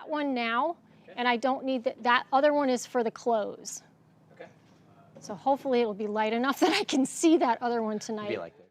that one now, and I don't need that other one is for the close. Okay. So hopefully it'll be light enough that I can see that other one tonight. Be like this.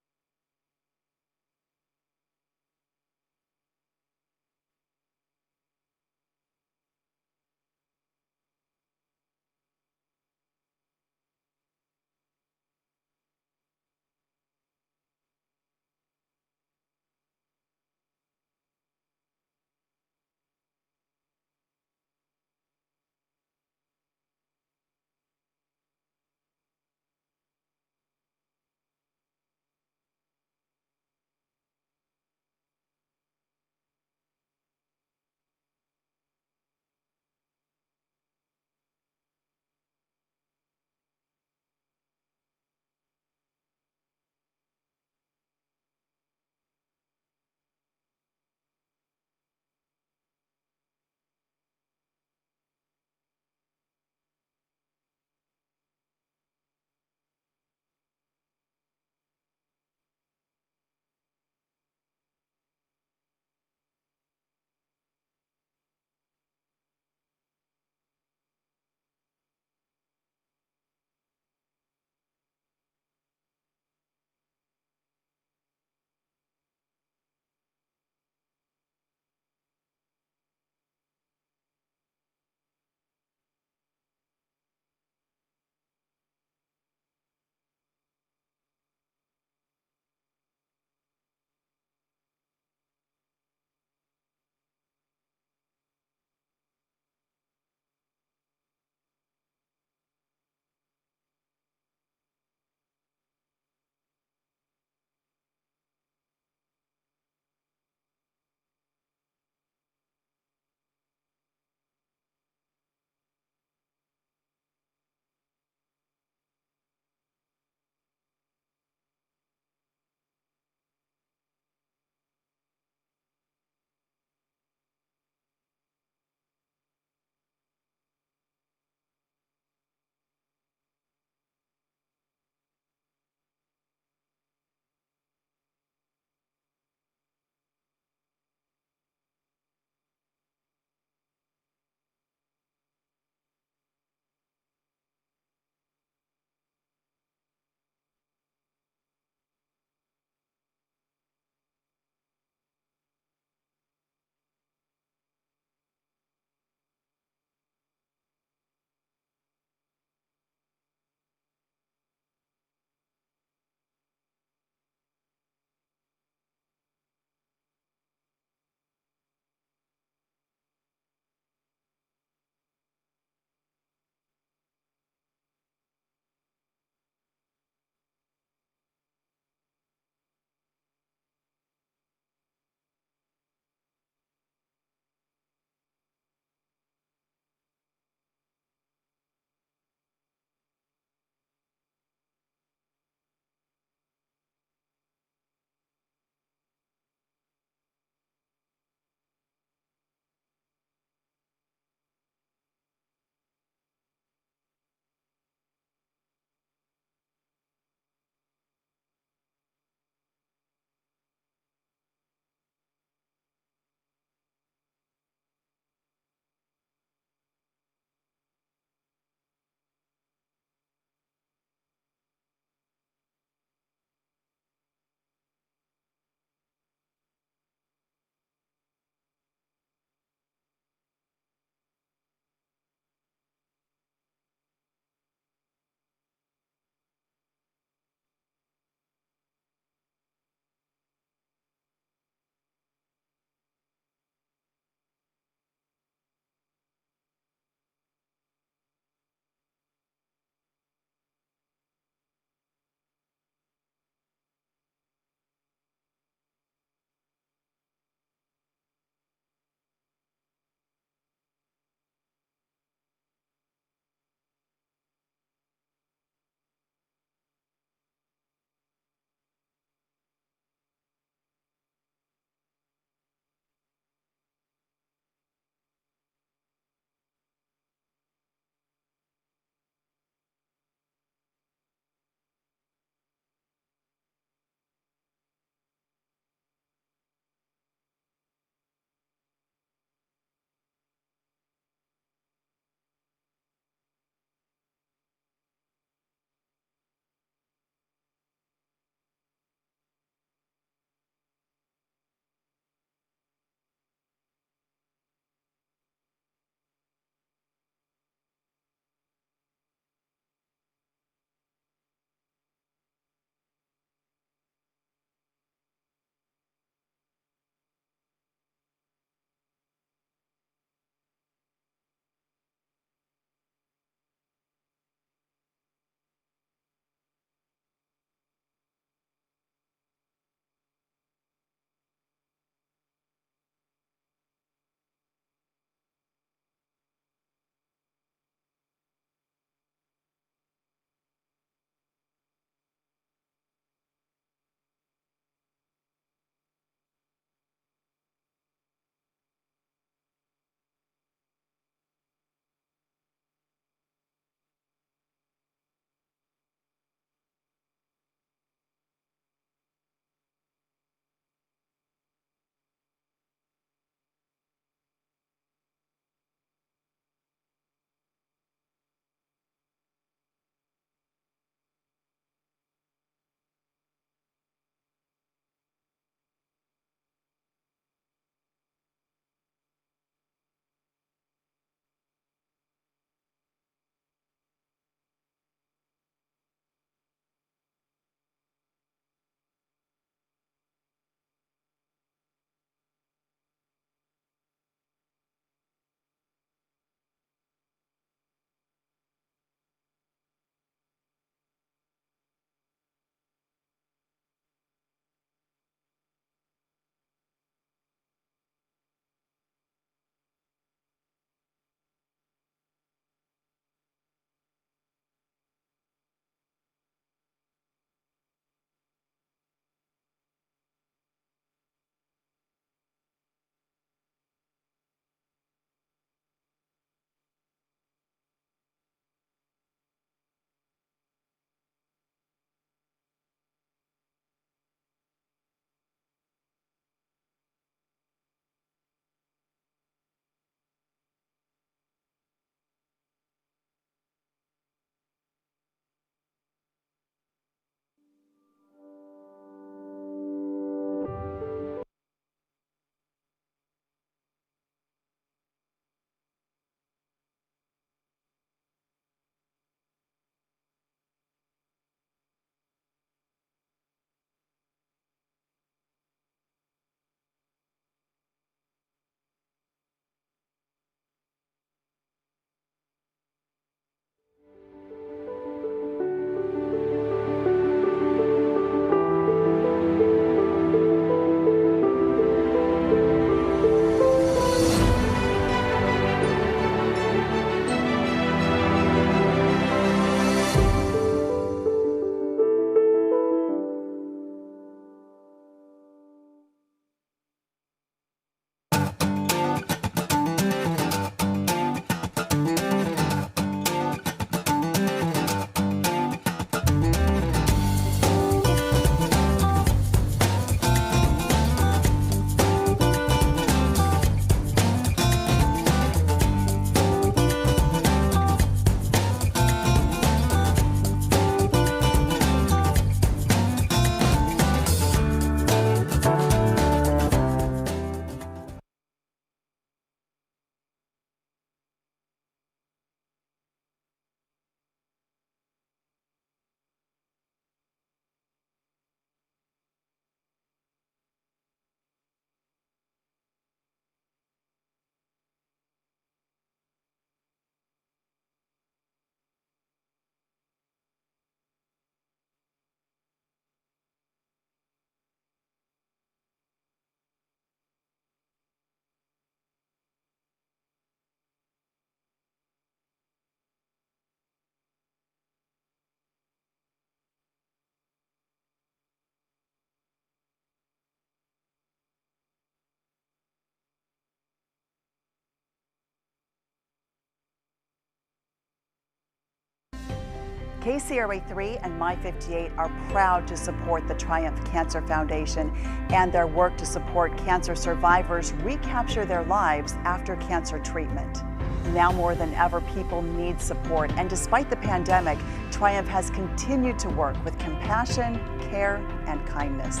KCRA3 and My58 are proud to support the Triumph Cancer Foundation and their work to support cancer survivors recapture their lives after cancer treatment. Now more than ever, people need support, and despite the pandemic, Triumph has continued to work with compassion, care, and kindness.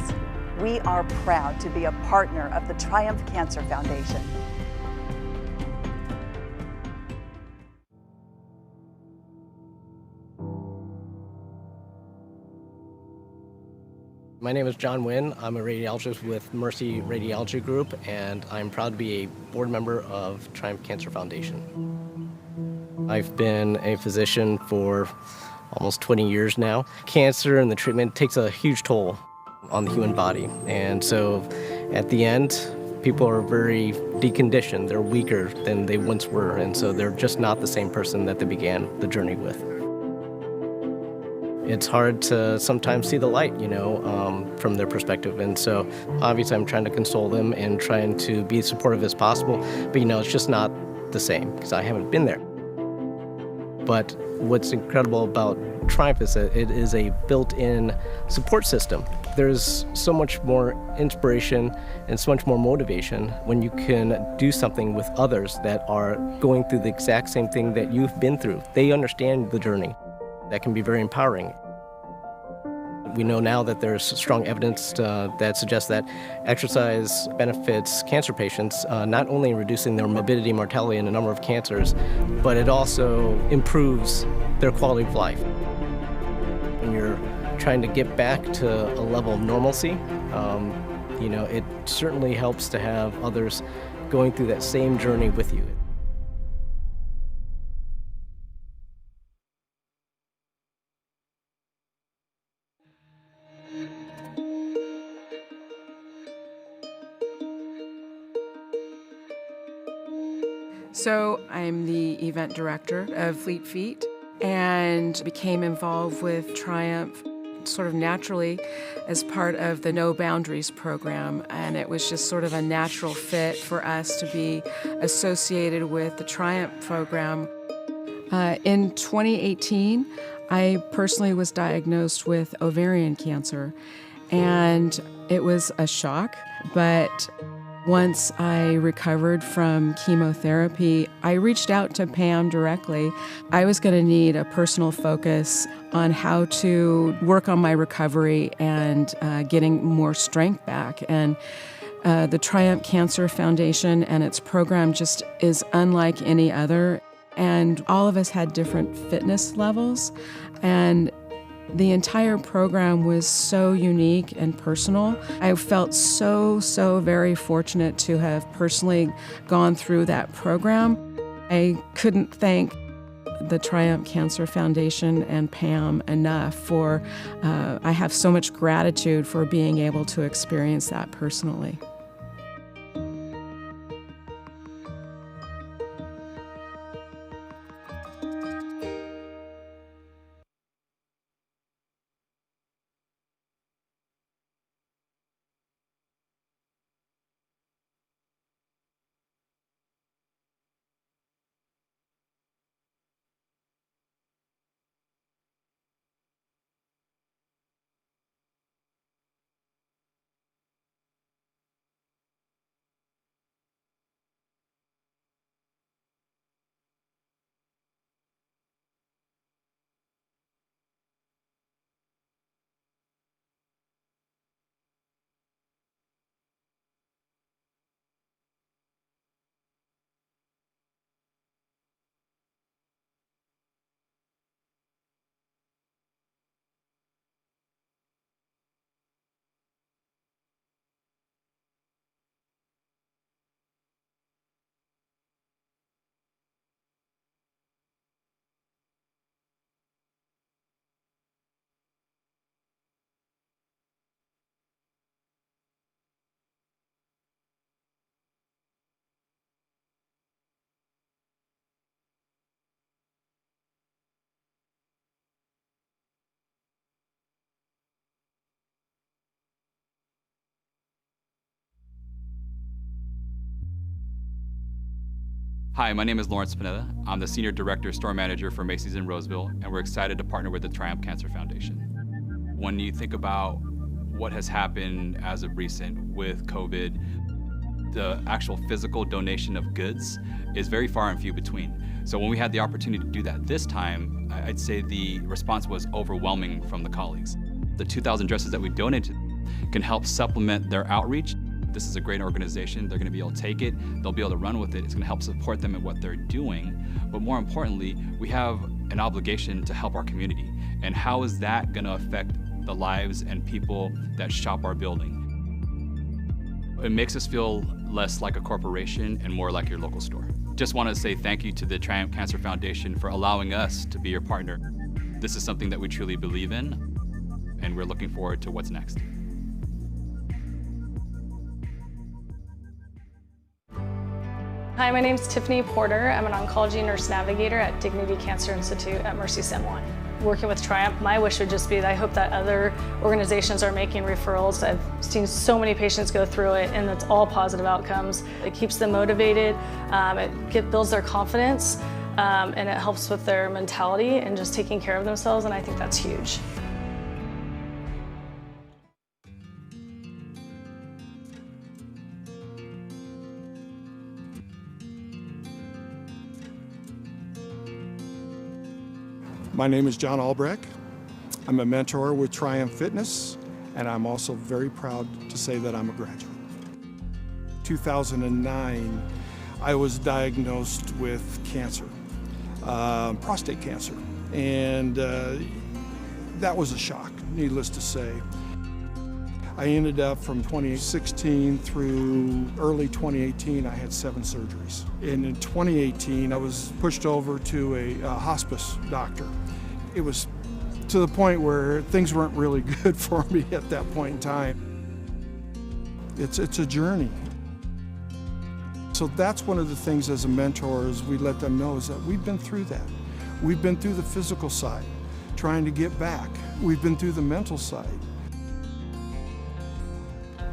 We are proud to be a partner of the Triumph Cancer Foundation. My name is John Wynn. I'm a radiologist with Mercy Radiology Group, and I'm proud to be a board member of Triumph Cancer Foundation. I've been a physician for almost 20 years now. Cancer and the treatment takes a huge toll on the human body, and so at the end, people are very deconditioned. They're weaker than they once were, and so they're just not the same person that they began the journey with. It's hard to sometimes see the light, from their perspective. And so obviously I'm trying to console them and trying to be as supportive as possible. But, it's just not the same because I haven't been there. But what's incredible about Triumph is that it is a built-in support system. There's so much more inspiration and so much more motivation when you can do something with others that are going through the exact same thing that you've been through. They understand the journey. That can be very empowering. We know now that there's strong evidence that suggests that exercise benefits cancer patients, not only in reducing their morbidity, mortality, and a number of cancers, but it also improves their quality of life. When you're trying to get back to a level of normalcy, it certainly helps to have others going through that same journey with you. So I'm the event director of Fleet Feet and became involved with Triumph sort of naturally as part of the No Boundaries program. And it was just sort of a natural fit for us to be associated with the Triumph program. In 2018, I personally was diagnosed with ovarian cancer, and it was a shock, but once I recovered from chemotherapy, I reached out to Pam directly. I was going to need a personal focus on how to work on my recovery and getting more strength back. And the Triumph Cancer Foundation and its program just is unlike any other. And all of us had different fitness levels. And the entire program was so unique and personal. I felt so very fortunate to have personally gone through that program. I couldn't thank the Triumph Cancer Foundation and Pam enough for, I have so much gratitude for being able to experience that personally. Hi, my name is Lawrence Pineda. I'm the Senior Director Store Manager for Macy's in Roseville, and we're excited to partner with the Triumph Cancer Foundation. When you think about what has happened as of recent with COVID, the actual physical donation of goods is very far and few between. So when we had the opportunity to do that this time, I'd say the response was overwhelming from the colleagues. The 2,000 dresses that we donated can help supplement their outreach. This is a great organization. They're going to be able to take it. They'll be able to run with it. It's going to help support them in what they're doing. But more importantly, we have an obligation to help our community. And how is that going to affect the lives and people that shop our building? It makes us feel less like a corporation and more like your local store. Just want to say thank you to the Triumph Cancer Foundation for allowing us to be your partner. This is something that we truly believe in, and we're looking forward to what's next. Hi, my name is Tiffany Porter. I'm an oncology nurse navigator at Dignity Cancer Institute at Mercy San Juan. Working with Triumph, my wish would just be that I hope that other organizations are making referrals. I've seen so many patients go through it, and it's all positive outcomes. It keeps them motivated, builds their confidence, and it helps with their mentality and just taking care of themselves, and I think that's huge. My name is John Albrecht. I'm a mentor with Triumph Fitness, and I'm also very proud to say that I'm a graduate. 2009, I was diagnosed with cancer, prostate cancer, and that was a shock, needless to say. I ended up from 2016 through early 2018, I had 7 surgeries. And in 2018, I was pushed over to a hospice doctor. It was to the point where things weren't really good for me at that point in time. It's a journey. So that's one of the things as a mentor is we let them know is that we've been through that. We've been through the physical side, trying to get back. We've been through the mental side.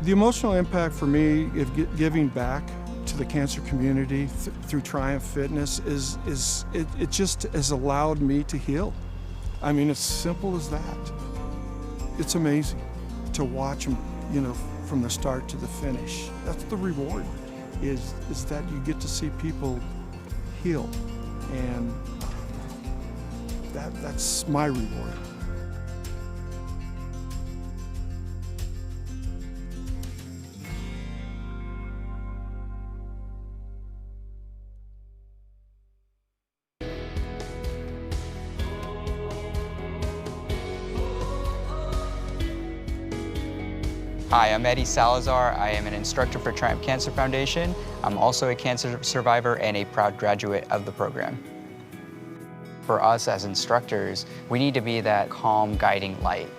The emotional impact for me of giving back to the cancer community through Triumph Fitness it just has allowed me to heal. I mean, it's simple as that. It's amazing to watch them, from the start to the finish. That's the reward, is that you get to see people heal, and that's my reward. Hi, I'm Eddie Salazar. I am an instructor for Triumph Cancer Foundation. I'm also a cancer survivor and a proud graduate of the program. For us as instructors, we need to be that calm, guiding light.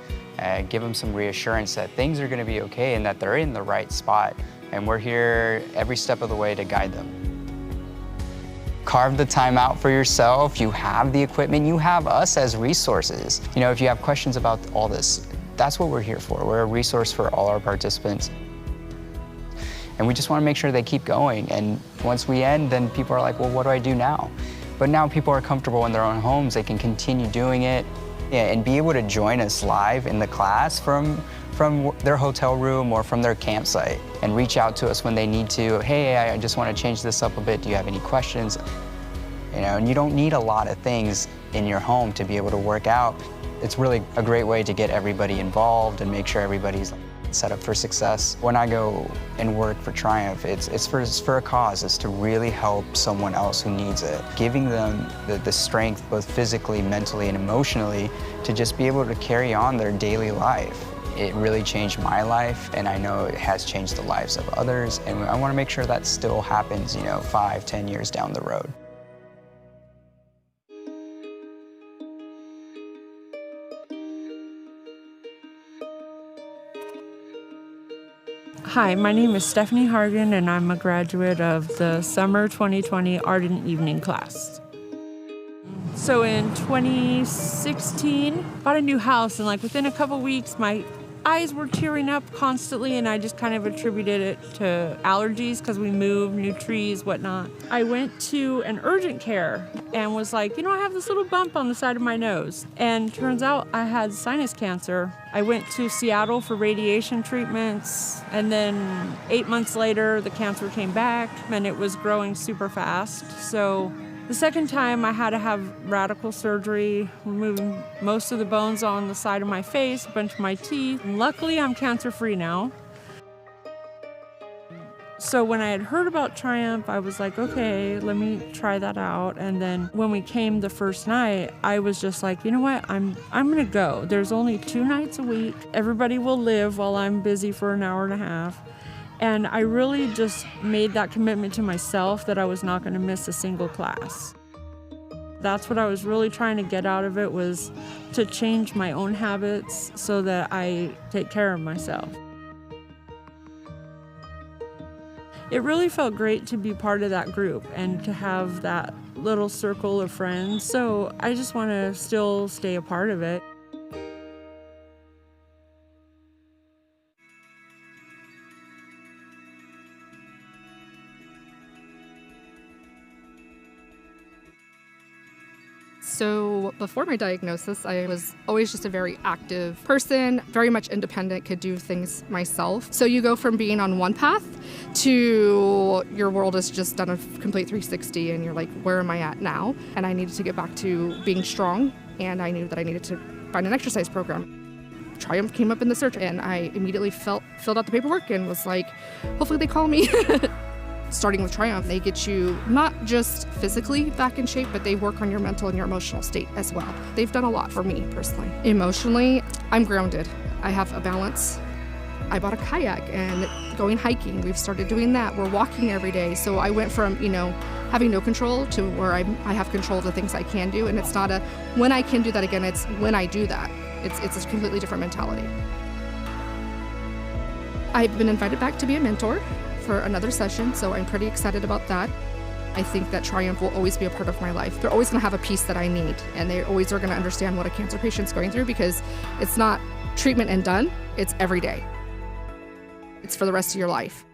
Give them some reassurance that things are going to be okay and that they're in the right spot. And we're here every step of the way to guide them. Carve the time out for yourself. You have the equipment. You have us as resources. If you have questions about all this, that's what we're here for. We're a resource for all our participants. And we just want to make sure they keep going. And once we end, then people are like, well, what do I do now? But now people are comfortable in their own homes. They can continue doing it and be able to join us live in the class from their hotel room or from their campsite and reach out to us when they need to. Hey, I just want to change this up a bit. Do you have any questions? And you don't need a lot of things in your home to be able to work out. It's really a great way to get everybody involved and make sure everybody's set up for success. When I go and work for Triumph, it's for a cause. It's to really help someone else who needs it. Giving them the strength, both physically, mentally, and emotionally, to just be able to carry on their daily life. It really changed my life, and I know it has changed the lives of others, and I want to make sure that still happens, 5, 10 years down the road. Hi, my name is Stephanie Hargan, and I'm a graduate of the Summer 2020 Art and Evening class. So in 2016, bought a new house, and within a couple weeks, my eyes were tearing up constantly, and I just kind of attributed it to allergies because we moved, new trees, whatnot. I went to an urgent care and was like, I have this little bump on the side of my nose. And turns out I had sinus cancer. I went to Seattle for radiation treatments, and then 8 months later, the cancer came back, and it was growing super fast. So the second time I had to have radical surgery, removing most of the bones on the side of my face, a bunch of my teeth. And luckily, I'm cancer-free now. So when I had heard about Triumph, I was like, okay, let me try that out. And then when we came the first night, I was just like, you know what, I'm gonna go. There's only 2 nights a week. Everybody will live while I'm busy for an hour and a half. And I really just made that commitment to myself that I was not going to miss a single class. That's what I was really trying to get out of it, was to change my own habits so that I take care of myself. It really felt great to be part of that group and to have that little circle of friends. So I just want to still stay a part of it. So before my diagnosis, I was always just a very active person, very much independent, could do things myself. So you go from being on one path to your world has just done a complete 360 and you're like, where am I at now? And I needed to get back to being strong, and I knew that I needed to find an exercise program. Triumph came up in the search, and I immediately filled out the paperwork and was like, hopefully they call me. Starting with Triumph, they get you not just physically back in shape, but they work on your mental and your emotional state as well. They've done a lot for me personally. Emotionally, I'm grounded. I have a balance. I bought a kayak and going hiking. We've started doing that. We're walking every day. So I went from, having no control to where I have control of the things I can do. And it's not a when I can do that again, it's when I do that. It's a completely different mentality. I've been invited back to be a mentor for another session, so I'm pretty excited about that. I think that Triumph will always be a part of my life. They're always going to have a piece that I need, and they always are going to understand what a cancer patient's going through, because it's not treatment and done, it's every day. It's for the rest of your life.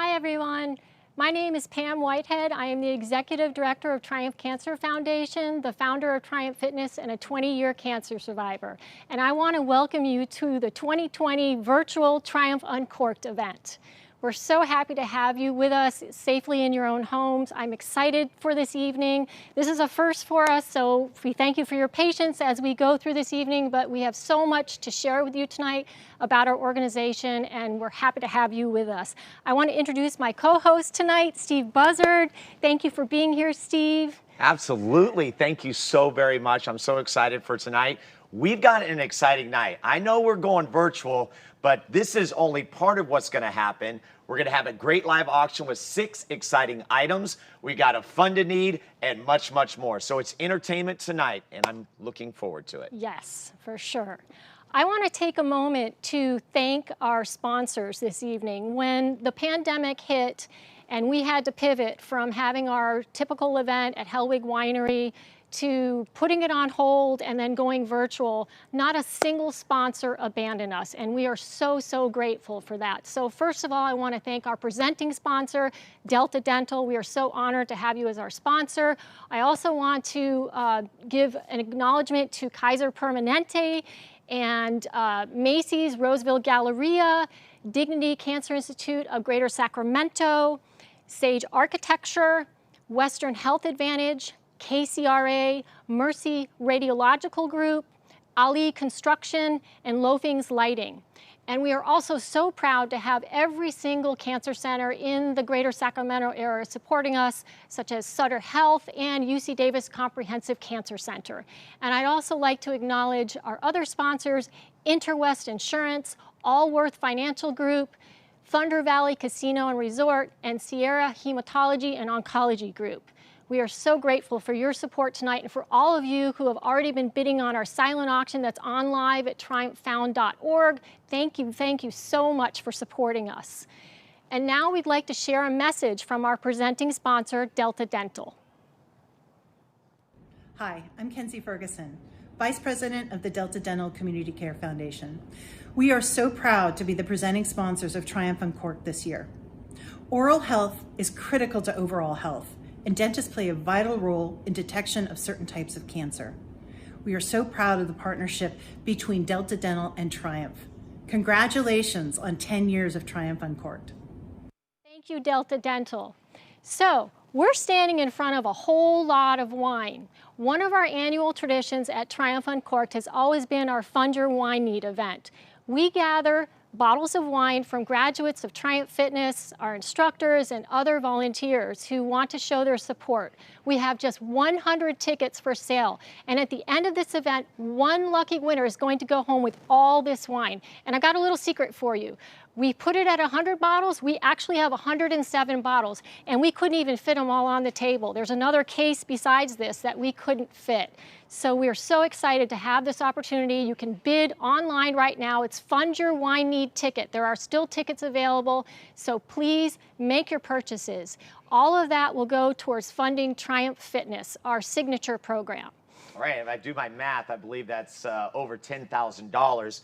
Hi, everyone. My name is Pam Whitehead. I am the Executive Director of Triumph Cancer Foundation, the founder of Triumph Fitness, and a 20-year cancer survivor. And I want to welcome you to the 2020 virtual Triumph Uncorked event. We're so happy to have you with us safely in your own homes. I'm excited for this evening. This is a first for us, so we thank you for your patience as we go through this evening, but we have so much to share with you tonight about our organization, and we're happy to have you with us. I want to introduce my co-host tonight, Steve Buzzard. Thank you for being here, Steve. Absolutely. Thank you so very much. I'm so excited for tonight. We've got an exciting night. I know we're going virtual, but this is only part of what's going to happen. We're going to have a great live auction with 6 exciting items. We got a funded need and much, much more. So it's entertainment tonight, and I'm looking forward to it. Yes, for sure. I want to take a moment to thank our sponsors this evening. When the pandemic hit and we had to pivot from having our typical event at Hellwig Winery to putting it on hold and then going virtual, not a single sponsor abandoned us, and we are so, so grateful for that. So first of all, I want to thank our presenting sponsor, Delta Dental. We are so honored to have you as our sponsor. I also want to give an acknowledgement to Kaiser Permanente and Macy's Roseville Galleria, Dignity Cancer Institute of Greater Sacramento, Sage Architecture, Western Health Advantage, KCRA, Mercy Radiological Group, Ali Construction, and Loafing's Lighting. And we are also so proud to have every single cancer center in the greater Sacramento area supporting us, such as Sutter Health and UC Davis Comprehensive Cancer Center. And I'd also like to acknowledge our other sponsors, Interwest Insurance, Allworth Financial Group, Thunder Valley Casino and Resort, and Sierra Hematology and Oncology Group. We are so grateful for your support tonight and for all of you who have already been bidding on our silent auction that's on live at triumphfound.org. Thank you so much for supporting us. And now we'd like to share a message from our presenting sponsor, Delta Dental. Hi, I'm Kenzie Ferguson, Vice President of the Delta Dental Community Care Foundation. We are so proud to be the presenting sponsors of Triumph Uncorked this year. Oral health is critical to overall health, and dentists play a vital role in detection of certain types of cancer. We are so proud of the partnership between Delta Dental and Triumph. Congratulations on 10 years of Triumph Uncorked. Thank you, Delta Dental. So, we're standing in front of a whole lot of wine. One of our annual traditions at Triumph Uncorked has always been our Fund Your Wine Need event. We gather bottles of wine from graduates of Triumph Fitness, our instructors, and other volunteers who want to show their support. We have just 100 tickets for sale, and at the end of this event, one lucky winner is going to go home with all this wine. And I got a little secret for you. We put it at 100 bottles. We actually have 107 bottles, and we couldn't even fit them all on the table. There's another case besides this that we couldn't fit. So we are so excited to have this opportunity. You can bid online right now. It's Fund Your Wine Need Ticket. There are still tickets available, so please make your purchases. All of that will go towards funding Triumph Fitness, our signature program. All right, if I do my math, I believe that's over $10,000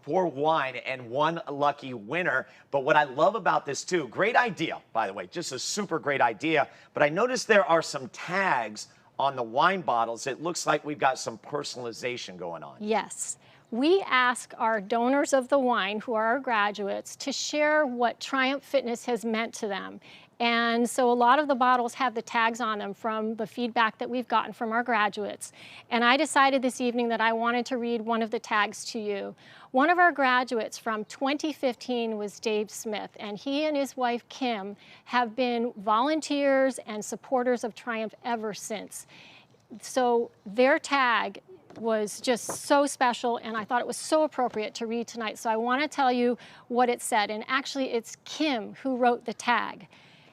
for wine and one lucky winner. But what I love about this too, great idea, by the way, just a super great idea. But I noticed there are some tags on the wine bottles. It looks like we've got some personalization going on. Yes. We ask our donors of the wine, who are our graduates, to share what Triumph Fitness has meant to them. And so a lot of the bottles have the tags on them from the feedback that we've gotten from our graduates. And I decided this evening that I wanted to read one of the tags to you. One of our graduates from 2015 was Dave Smith, and he and his wife Kim have been volunteers and supporters of Triumph ever since. So their tag was just so special, and I thought it was so appropriate to read tonight. So I want to tell you what it said. And actually, it's Kim who wrote the tag.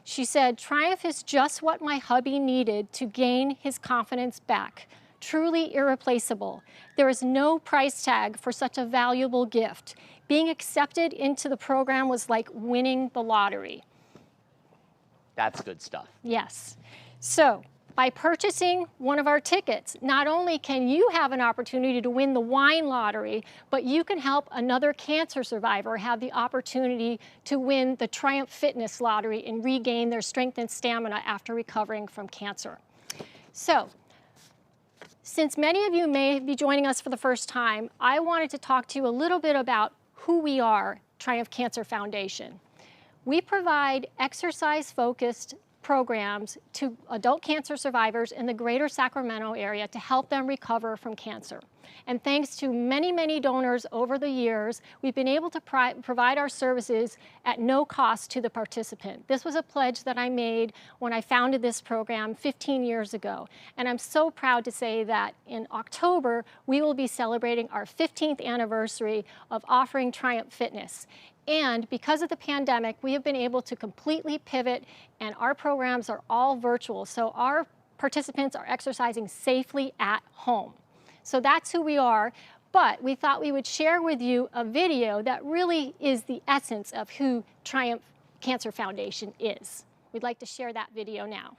She said, "Triumph is just what my hubby needed to gain his confidence back. Truly irreplaceable. There is no price tag for such a valuable gift. Being accepted into the program was like winning the lottery." That's good stuff. Yes. So By purchasing one of our tickets, not only can you have an opportunity to win the wine lottery, but you can help another cancer survivor have the opportunity to win the Triumph Fitness lottery and regain their strength and stamina after recovering from cancer. So, since many of you may be joining us for the first time, I wanted to talk to you a little bit about who we are, Triumph Cancer Foundation. We provide exercise-focused programs to adult cancer survivors in the greater Sacramento area to help them recover from cancer. And thanks to many, many donors over the years, we've been able to provide our services at no cost to the participant. This was a pledge that I made when I founded this program 15 years ago. And I'm so proud to say that in October, we will be celebrating our 15th anniversary of offering Triumph Fitness. And because of the pandemic, we have been able to completely pivot, and our programs are all virtual. So our participants are exercising safely at home. So that's who we are. But we thought we would share with you a video that really is the essence of who Triumph Cancer Foundation is. We'd like to share that video now.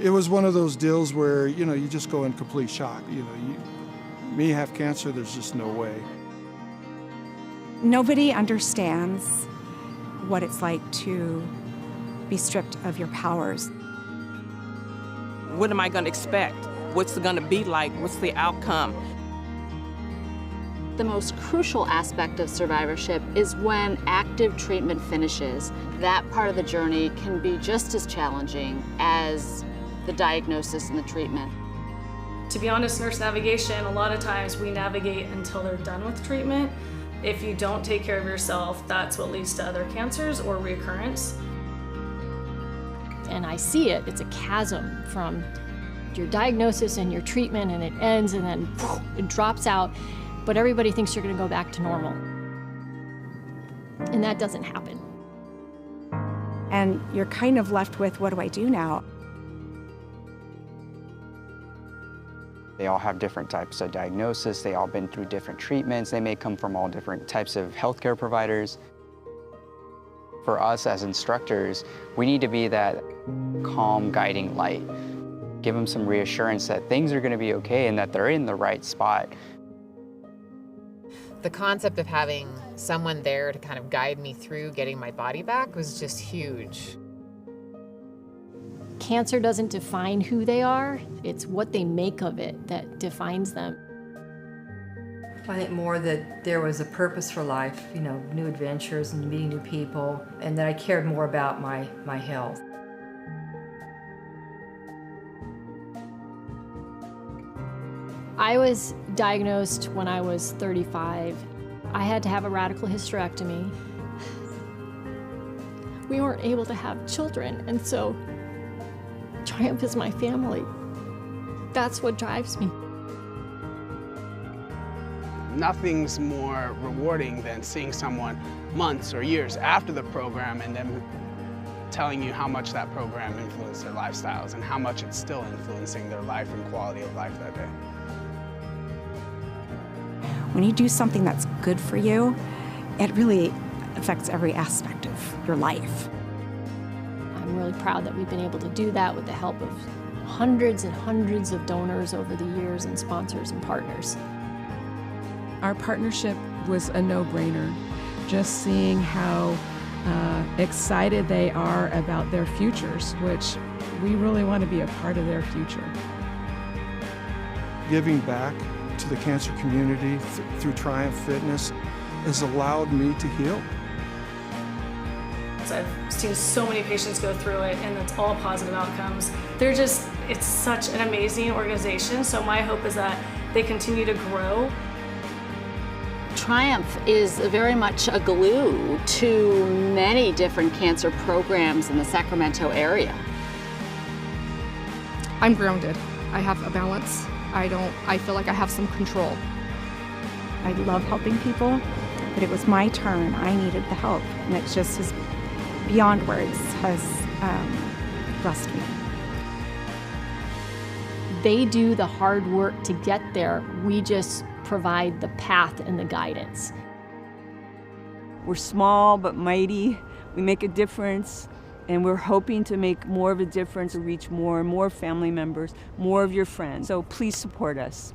It was one of those deals where, you just go in complete shock. Me have cancer, there's just no way. Nobody understands what it's like to be stripped of your powers. What am I going to expect? What's it going to be like? What's the outcome? The most crucial aspect of survivorship is when active treatment finishes. That part of the journey can be just as challenging as the diagnosis and the treatment. To be honest, nurse navigation, a lot of times we navigate until they're done with treatment. If you don't take care of yourself, that's what leads to other cancers or recurrence. And I see it, it's a chasm from your diagnosis and your treatment, and it ends and then it drops out, but everybody thinks you're gonna go back to normal. And that doesn't happen. And you're kind of left with, what do I do now? They all have different types of diagnosis. They all been through different treatments. They may come from all different types of healthcare providers. For us as instructors, we need to be that calm, guiding light. Give them some reassurance that things are going to be okay and that they're in the right spot. The concept of having someone there to kind of guide me through getting my body back was just huge. Cancer doesn't define who they are, it's what they make of it that defines them. I think more that there was a purpose for life, new adventures and meeting new people, and that I cared more about my health. I was diagnosed when I was 35. I had to have a radical hysterectomy. We weren't able to have children, and so Triumph is my family. That's what drives me. Nothing's more rewarding than seeing someone months or years after the program and them telling you how much that program influenced their lifestyles and how much it's still influencing their life and quality of life that day. When you do something that's good for you, it really affects every aspect of your life. I'm really proud that we've been able to do that with the help of hundreds and hundreds of donors over the years and sponsors and partners. Our partnership was a no-brainer. Just seeing how excited they are about their futures, which we really want to be a part of their future. Giving back to the cancer community through Triumph Fitness has allowed me to heal. I've seen so many patients go through it, and it's all positive outcomes. It's such an amazing organization, so my hope is that they continue to grow. Triumph is very much a glue to many different cancer programs in the Sacramento area. I'm grounded. I have a balance. I feel like I have some control. I love helping people, but it was my turn. I needed the help, and it just is beyond words has blessed me. They do the hard work to get there. We just provide the path and the guidance. We're small but mighty. We make a difference. And we're hoping to make more of a difference, to reach more and more family members, more of your friends. So please support us.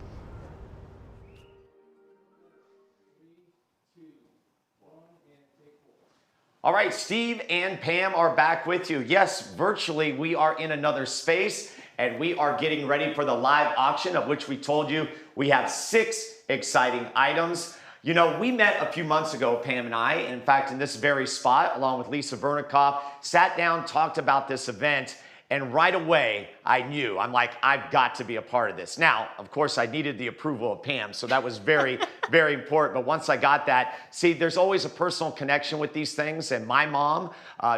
All right, Steve and Pam are back with you. Yes, virtually we are in another space and we are getting ready for the live auction, of which we told you we have 6 exciting items. You know, we met a few months ago, Pam and I, in fact, in this very spot, along with Lisa Vernikoff, sat down, talked about this event, and right away, I knew, I'm like, I've got to be a part of this. Now, of course, I needed the approval of Pam, so that was very, very important. But once I got that, see, there's always a personal connection with these things. And my mom,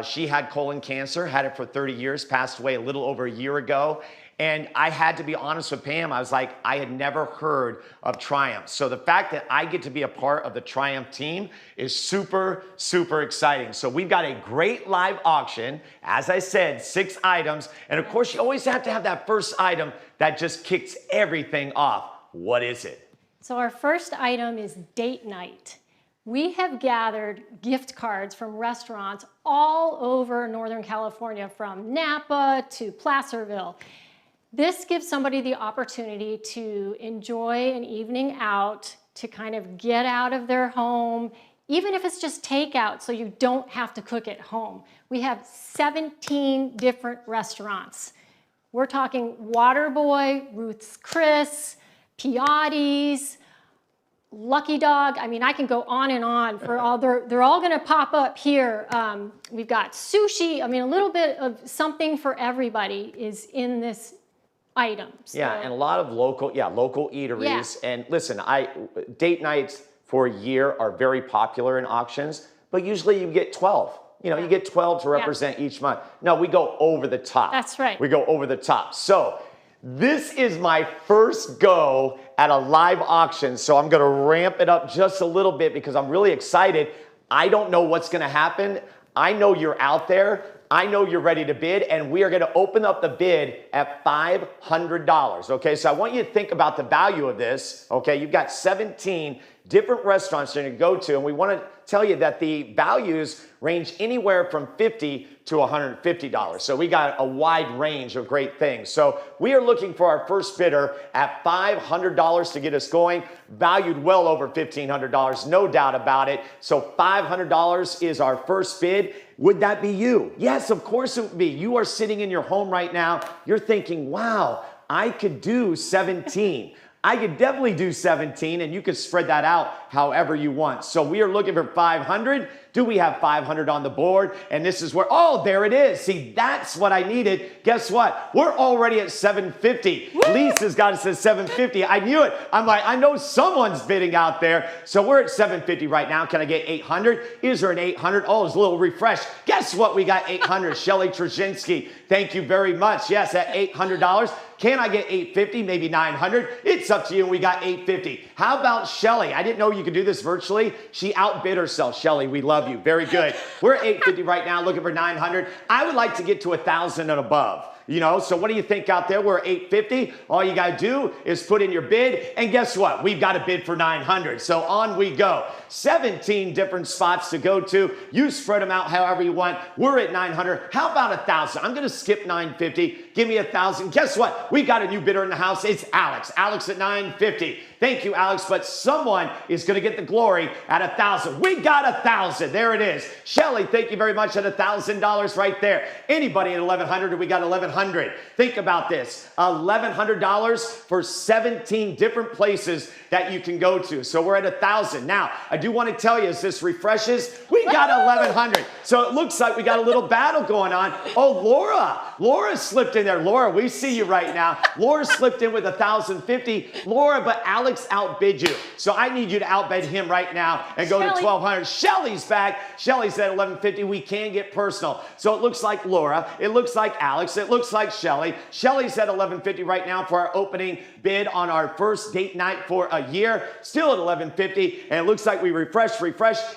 she had colon cancer, had it for 30 years, passed away a little over a year ago. And I had to be honest with Pam. I was like, I had never heard of Triumph. So the fact that I get to be a part of the Triumph team is super, super exciting. So we've got a great live auction. As I said, 6 items. And of course, you always have to have that first item that just kicks everything off. What is it? So our first item is date night. We have gathered gift cards from restaurants all over Northern California, from Napa to Placerville. This gives somebody the opportunity to enjoy an evening out, to kind of get out of their home, even if it's just takeout, so you don't have to cook at home. We have 17 different restaurants. We're talking Waterboy, Ruth's Chris, Piatti's, Lucky Dog. I mean, I can go on and on for all, they're all gonna pop up here. We've got sushi. I mean, a little bit of something for everybody is in this items. Yeah, and a lot of local eateries. Yeah. And listen, date nights for a year are very popular in auctions, but usually you get 12. You know, you get 12 to represent each month. No, we go over the top. That's right. We go over the top. So this is my first go at a live auction, so I'm gonna ramp it up just a little bit because I'm really excited. I don't know what's gonna happen. I know you're out there. I know you're ready to bid, and we are going to open up the bid at $500, okay? So I want you to think about the value of this, okay? You've got 17 different restaurants you're going to go to, and we want to tell you that the values range anywhere from $50 to $150. So we got a wide range of great things. So we are looking for our first bidder at $500 to get us going, valued well over $1,500, no doubt about it. So $500 is our first bid. Would that be you? Yes, of course it would be. You are sitting in your home right now. You're thinking, wow, I could do 17. I could definitely do 17, and you could spread that out however you want. So we are looking for 500. Do we have 500 on the board? And this is where, oh, there it is. See, that's what I needed. Guess what? We're already at 750. Woo! Lisa's got us at 750. I knew it. I'm like, I know someone's bidding out there. So we're at 750 right now. Can I get 800? Is there an 800? Oh, it's a little refresh. Guess what? We got 800. Shelly Trzynski, thank you very much. Yes, at $800. Can I get 850? Maybe 900? It's up to you. We got 850. How about Shelly? I didn't know you could do this virtually. She outbid herself. Shelly, we love you. Very good. We're at 850 right now, looking for 900. I would like to get to 1,000 and above. You know, so what do you think out there? We're at 850. All you got to do is put in your bid. And guess what? We've got a bid for 900. So on we go. 17 different spots to go to. You spread them out however you want. We're at 900. How about 1,000? I'm going to skip 950. Give me 1,000. Guess what? We got a new bidder in the house. It's Alex. Alex at 950. Thank you, Alex. But someone is going to get the glory at 1,000. We got 1,000. There it is. Shelly, thank you very much at $1,000 right there. Anybody at 1,100? We got 1,100. Think about this. $1,100 for 17 different places that you can go to. So we're at 1,000. Now, I do want to tell you, as this refreshes, we got 1,100. So it looks like we got a little battle going on. Oh, Laura. Laura slipped in there. Laura, we see you right now. Laura slipped in with 1,050. Laura, but Alex outbid you. So I need you to outbid him right now and go to 1,200. Shelly's back. Shelly's at 1,150. We can get personal. So it looks like Laura. It looks like Alex. It looks like Shelly. Shelly's at 1,150 right now for our opening bid on our first date night for a year. Still at 1,150. And it looks like we refresh.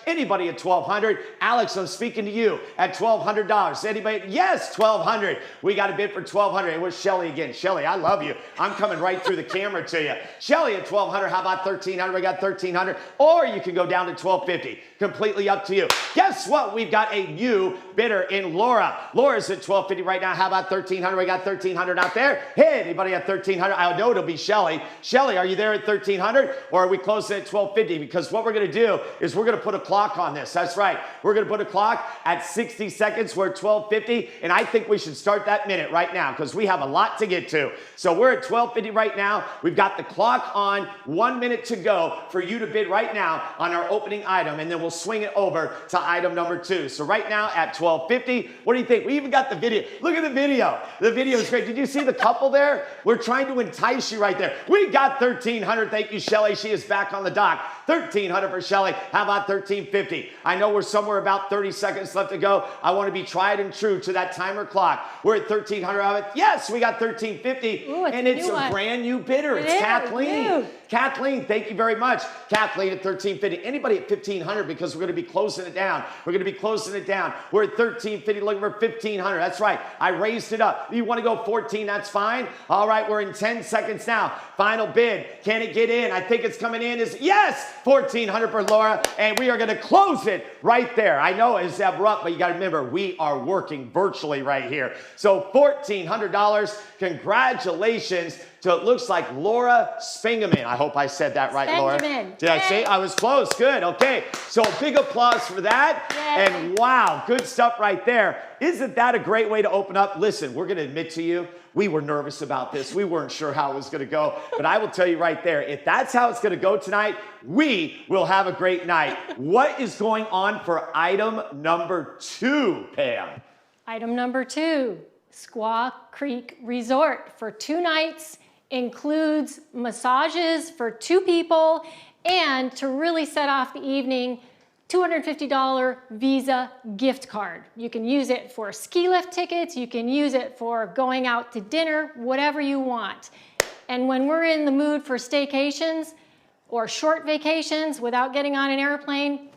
Anybody at 1,200? Alex, I'm speaking to you at $1,200. Anybody? Yes, 1,200. We got a bid for 1,200. It was Shelly again. Shelly, I love you. I'm coming right through the camera to you. Shelly at 1,200. How about 1,300? We got 1,300. Or you can go down to 1,250. Completely up to you. Guess what? We've got a new bidder in Laura. Laura's at 1,250 right now. How about 1,300? We got 1,300 out there. Hey, anybody at 1,300? I know it'll be Shelly. Shelly, are you there at 1,300? Or are we closing at 1,250? Because what we're going to do is we're going to put a clock on this. That's right. We're going to put a clock at 60 seconds. We're at 1,250. And I think we should start that minute right now because we have a lot to get to. So we're at 1,250 right now. We've got the clock on. 1 minute to go for you to bid right now on our opening item. And then we'll swing it over to item number 2. So right now at 1,250, what do you think? We even got the video. Look at the video. The video is great. Did you see the couple there? We're trying to entice you right there. We got 1,300. Thank you, Shelly. She is back on the dock. 1,300 for Shelly. How about 1,350? I know we're somewhere about 30 seconds left to go. I want to be tried and true to that timer clock. We're at 1,300 of it. Yes, we got 1,350. Ooh, and it's a brand new bidder. It's Kathleen. New. Kathleen, thank you very much. Kathleen at 1,350. Anybody at 1,500 because we're going to be closing it down. We're going to be closing it down. We're at 1,350 looking for 1,500. That's right. I raised it up. You want to go 14? That's fine. All right, we're in 10 seconds now. Final bid. Can it get in? I think it's coming in. Is yes, 1,400 for Laura, and we are going to close it right there. I know it's abrupt, but you got to remember we are working virtually right here. So $1,400. Congratulations to, it looks like Laura Spingaman. I hope I said that right, Laura. Did I say? I was close. Good. Okay. So big applause for that. Yay. And wow, good stuff right there. Isn't that a great way to open up? Listen, we're going to admit to you, we were nervous about this. We weren't sure how it was going to go. But I will tell you right there, if that's how it's going to go tonight, we will have a great night. What is going on for item number 2, Pam? Item number 2, Squaw Creek Resort for 2 nights, includes massages for 2 people, and to really set off the evening, $250 Visa gift card. You can use it for ski lift tickets, you can use it for going out to dinner, whatever you want. And when we're in the mood for staycations or short vacations without getting on an airplane,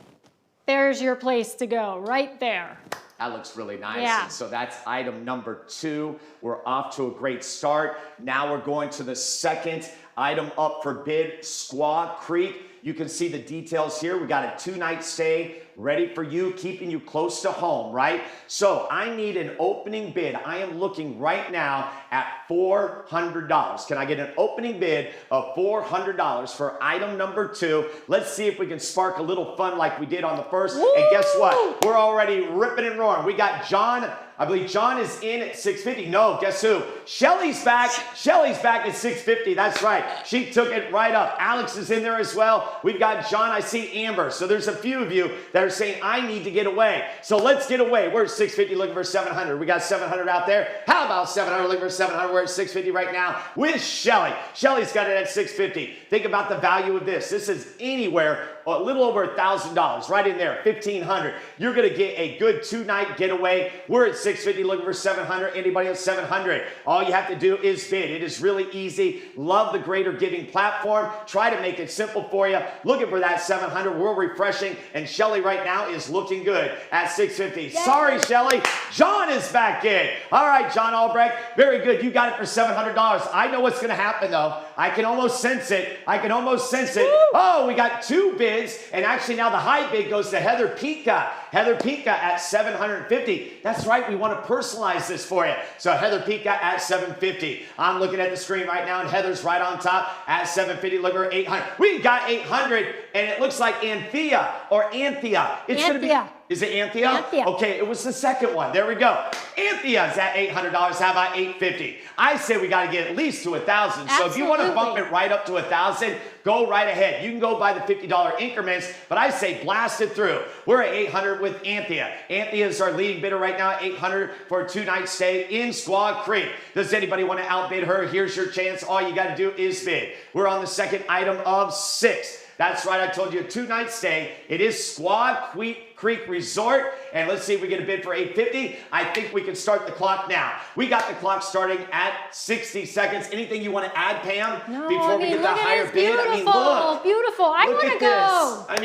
there's your place to go, right there. That looks really nice. Yeah. And so that's item number 2. We're off to a great start. Now we're going to the second item up for bid, Squaw Creek. You can see the details here. We got a 2-night stay ready for you, keeping you close to home, right? So I need an opening bid. I am looking right now at $400. Can I get an opening bid of $400 for item number 2? Let's see if we can spark a little fun like we did on the first. Woo! And guess what? We're already ripping and roaring. We got John. I believe John is in at 650. No, guess who? Shelly's back. Shelly's back at 650. That's right. She took it right up. Alex is in there as well. We've got John. I see Amber. So there's a few of you that are saying, I need to get away. So let's get away. We're at 650 looking for 700. We got 700 out there. How about 700 looking for 700? We're at 650 right now with Shelly. Shelly's got it at 650. Think about the value of this. This is anywhere a little over $1,000 right in there, $1,500. You're going to get a good 2-night getaway. We're at 650 looking for 700. Anybody at 700? All you have to do is bid. It is really easy. Love the Greater Giving platform. Try to make it simple for you. Looking for that 700. We're refreshing, and Shelly right now is looking good at 650. Yay. Sorry, Shelly. John is back in. All right, John Albrecht. Very good. You got it for $700. I know what's going to happen, though. I can almost sense it. I can almost sense it. Woo! Oh, we got 2 bids. And actually now the high bid goes to Heather Pika. Heather Pika at 750. That's right, we want to personalize this for you. So Heather Pika at 750. I'm looking at the screen right now, and Heather's right on top at 750. Look, we're 800. We got 800, and it looks like Anthea or Anthea. It's going to be. Is it Anthea? Anthea. Okay, it was the second one. There we go. Anthea's at $800. How about $850? I say we got to get at least to $1,000. So if you want to bump it right up to $1,000, go right ahead. You can go by the $50 increments, but I say blast it through. We're at $800 with Anthea. Anthea is our leading bidder right now, $800 for a 2-night stay in Squaw Creek. Does anybody want to outbid her? Here's your chance. All you got to do is bid. We're on the second item of 6. That's right, I told you, a 2-night stay. It is Squaw Creek Resort. And let's see if we get a bid for $850. I think we can start the clock now. We got the clock starting at 60 seconds. Anything you want to add, Pam, before we get that higher bid? I mean, look. Beautiful. I want to go. I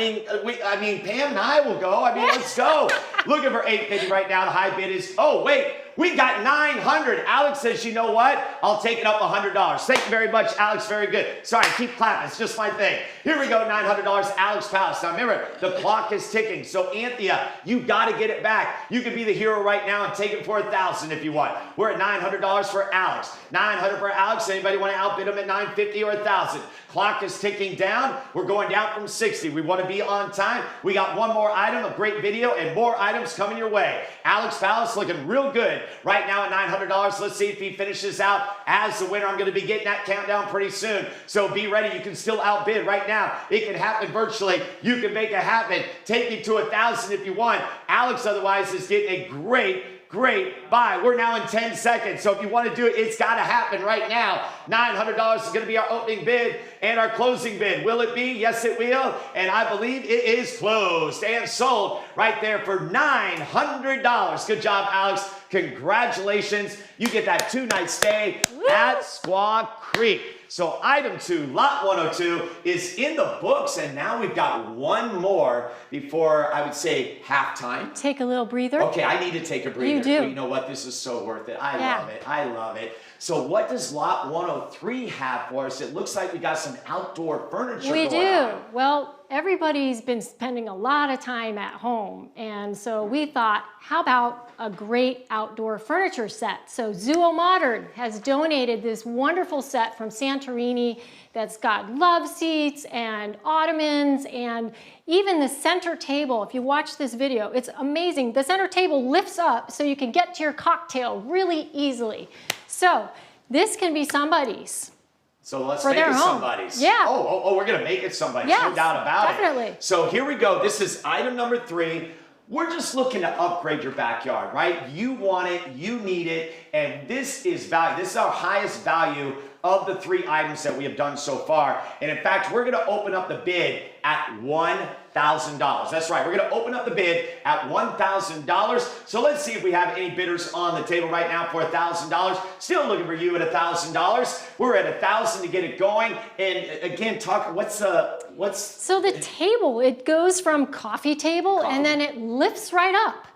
mean, Pam and I will go. I mean, let's go. Looking for $850 right now. The high bid is, oh, wait. We got 900. Alex says, you know what? I'll take it up $100. Thank you very much, Alex. Very good. Sorry, keep clapping. It's just my thing. Here we go, $900, Alex Palace. Now remember, the clock is ticking. So Anthea, you got to get it back. You can be the hero right now and take it for $1,000 if you want. We're at $900 for Alex. $900 for Alex. Anybody want to outbid him at $950 or $1,000? Clock is ticking down. We're going down from 60. We want to be on time. We got one more item, a great video, and more items coming your way. Alex Palace looking real good right now at $900. Let's see if he finishes out as the winner. I'm going to be getting that countdown pretty soon. So be ready. You can still outbid right now. It can happen virtually. You can make it happen. Take it to $1,000 if you want. Alex otherwise is getting a great buy. We're now in 10 seconds. So if you want to do it, it's got to happen right now. $900 is going to be our opening bid and our closing bid. Will it be? Yes, it will. And I believe it is closed and sold right there for $900. Good job, Alex. Congratulations. You get that 2-night stay at Squaw Creek. So item 2, lot 102, is in the books, and now we've got one more before, I would say, halftime. Take a little breather. Okay, I need to take a breather. You do. But you know what? This is so worth it. I love it. I love it. So what does lot 103 have for us? It looks like we got some outdoor furniture We going do. on. Well, everybody's been spending a lot of time at home, and so we thought, how about a great outdoor furniture set? So Zuo Modern has donated this wonderful set from Santorini that's got love seats and ottomans and even the center table. If you watch this video, it's amazing. The center table lifts up so you can get to your cocktail really easily. So this can be somebody's. So let's For make their it home. somebody's. Yeah. Oh, we're going to make it somebody's. Yes, no doubt about definitely. it. So here we go. This is item number 3. We're just looking to upgrade your backyard, right? You want it, you need it, and this is value. This is our highest value of the 3 items that we have done so far. And in fact, we're gonna open up the bid at $1,000. That's right, we're gonna open up the bid at $1,000. So let's see if we have any bidders on the table right now for $1,000. Still looking for you at $1,000. We're at $1,000 to get it going. And again, talk, what's So the table, it goes from coffee table and then it lifts right up.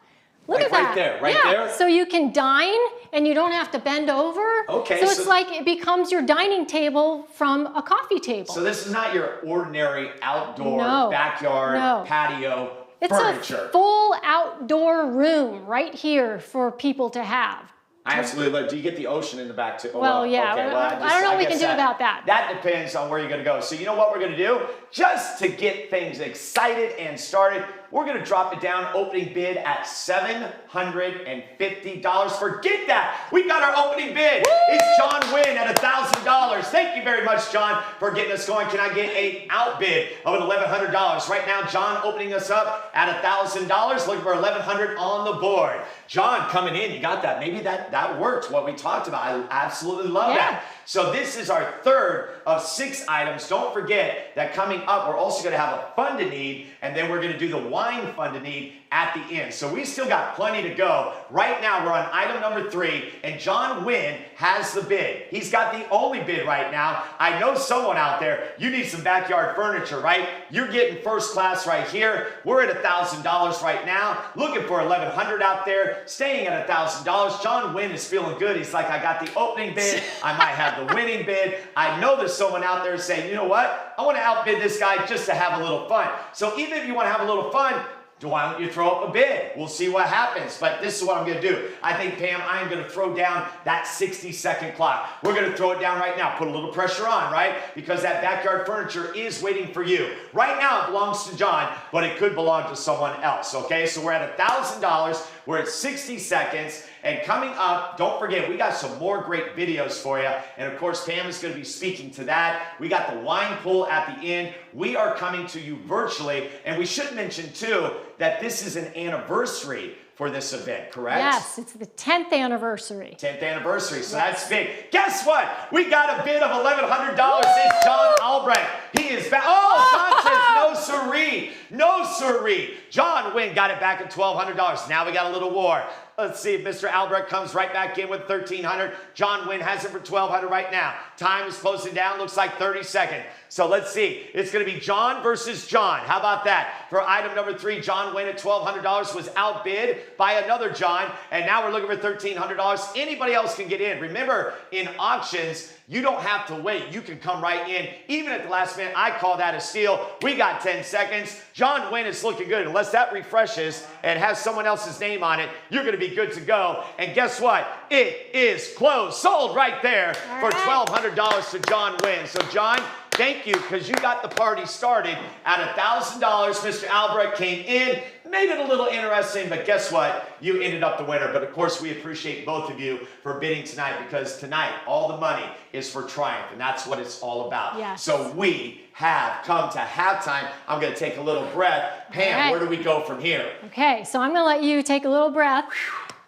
Look Like at that. right there, right yeah. there? So you can dine and you don't have to bend over. Okay, So it's so- like it becomes your dining table from a coffee table. So this is not your ordinary outdoor No, backyard no. patio It's furniture. a full outdoor room right here for people to have. I absolutely love. Do you get the ocean in the back too? Well, yeah. Okay, well, I don't know what we guess can do about that. That depends on where you're going to go. So you know what we're going to do? Just to get things excited and started, we're going to drop it down, opening bid at $750. Forget that. We got our opening bid. Woo! It's John Wynn at $1,000. Thank you very much, John, for getting us going. Can I get an outbid of $1,100? Right now, John opening us up at $1,000. Looking for $1,100 on the board. John coming in. You got that. Maybe that works, what we talked about. I absolutely love that. So this is our 3rd of 6 items. Don't forget that coming up, we're also going to have a fund to need, and then we're going to do the wine fund to need at the end. So we still got plenty to go. Right now, we're on item number 3, and John Wynn has the bid. He's got the only bid right now. I know someone out there, you need some backyard furniture, right? You're getting first class right here. We're at $1,000 right now. Looking for $1,100 out there, staying at $1,000. John Wynn is feeling good. He's like, I got the opening bid. I might have the winning bid. I know there's someone out there saying, you know what? I want to outbid this guy just to have a little fun. So even if you want to have a little fun, why don't you throw up a bid? We'll see what happens. But this is what I'm going to do. I think, Pam, I am going to throw down that 60-second clock. We're going to throw it down right now. Put a little pressure on, right? Because that backyard furniture is waiting for you. Right now, it belongs to John, but it could belong to someone else, okay? So we're at $1,000. We're at 60 seconds. And coming up, don't forget, we got some more great videos for you. And of course, Pam is going to be speaking to that. We got the wine pool at the end. We are coming to you virtually. And we should mention, too, that this is an anniversary for this event, correct? Yes, it's the 10th anniversary. 10th anniversary, so that's big. Guess what? We got a bid of $1,100. It's John Albrecht. He is back. Oh, John says no siree. No siree. John Wynn got it back at $1,200. Now we got a little war. Let's see if Mr. Albrecht comes right back in with 1,300. John Wynn has it for 1,200 right now. Time is closing down, looks like 30 seconds. So let's see. It's going to be John versus John. How about that? For item number 3, John Wynn at $1,200 was outbid by another John, and now we're looking for $1,300. Anybody else can get in. Remember, in auctions, you don't have to wait. You can come right in. Even at the last minute, I call that a steal. We got 10 seconds. John Wynn is looking good. Unless that refreshes and has someone else's name on it, you're going to be good to go. And guess what? It is closed. Sold right there for $1,200 to John Wynn. So, John, thank you, because you got the party started at $1,000. Mr. Albrecht came in, made it a little interesting, but guess what? You ended up the winner. But of course, we appreciate both of you for bidding tonight, because tonight, all the money is for Triumph, and that's what it's all about. Yes. So we have come to halftime. I'm going to take a little breath. Pam, where do we go from here? Okay, so I'm going to let you take a little breath,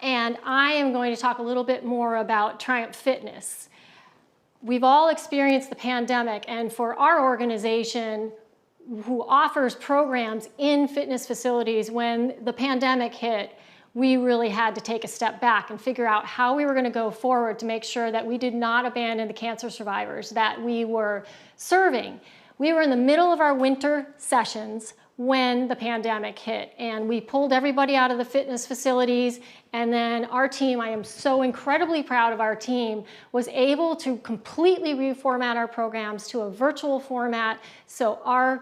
and I am going to talk a little bit more about Triumph Fitness. We've all experienced the pandemic, and for our organization, who offers programs in fitness facilities, when the pandemic hit, we really had to take a step back and figure out how we were going to go forward to make sure that we did not abandon the cancer survivors that we were serving. We were in the middle of our winter sessions when the pandemic hit, and we pulled everybody out of the fitness facilities, and then our team, I am so incredibly proud of our team, was able to completely reformat our programs to a virtual format, so our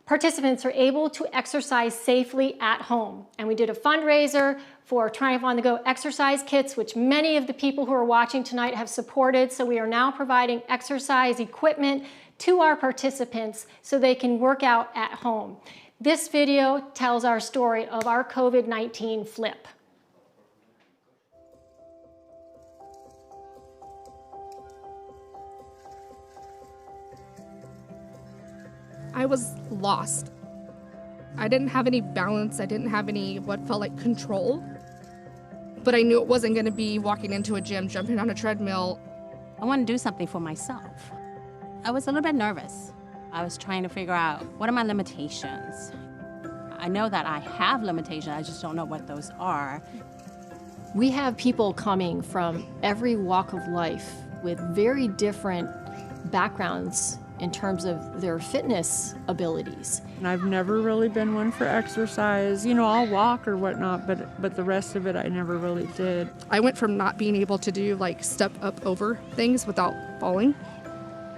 participants are able to exercise safely at home. And we did a fundraiser for Triumph On The Go exercise kits, which many of the people who are watching tonight have supported, so we are now providing exercise equipment to our participants so they can work out at home. This video tells our story of our COVID-19 flip. I was lost. I didn't have any balance. I didn't have any what felt like control. But I knew it wasn't going to be walking into a gym, jumping on a treadmill. I want to do something for myself. I was a little bit nervous. I was trying to figure out, what are my limitations? I know that I have limitations, I just don't know what those are. We have people coming from every walk of life with very different backgrounds in terms of their fitness abilities. And I've never really been one for exercise. You know, I'll walk or whatnot, but the rest of it I never really did. I went from not being able to do like step up over things without falling.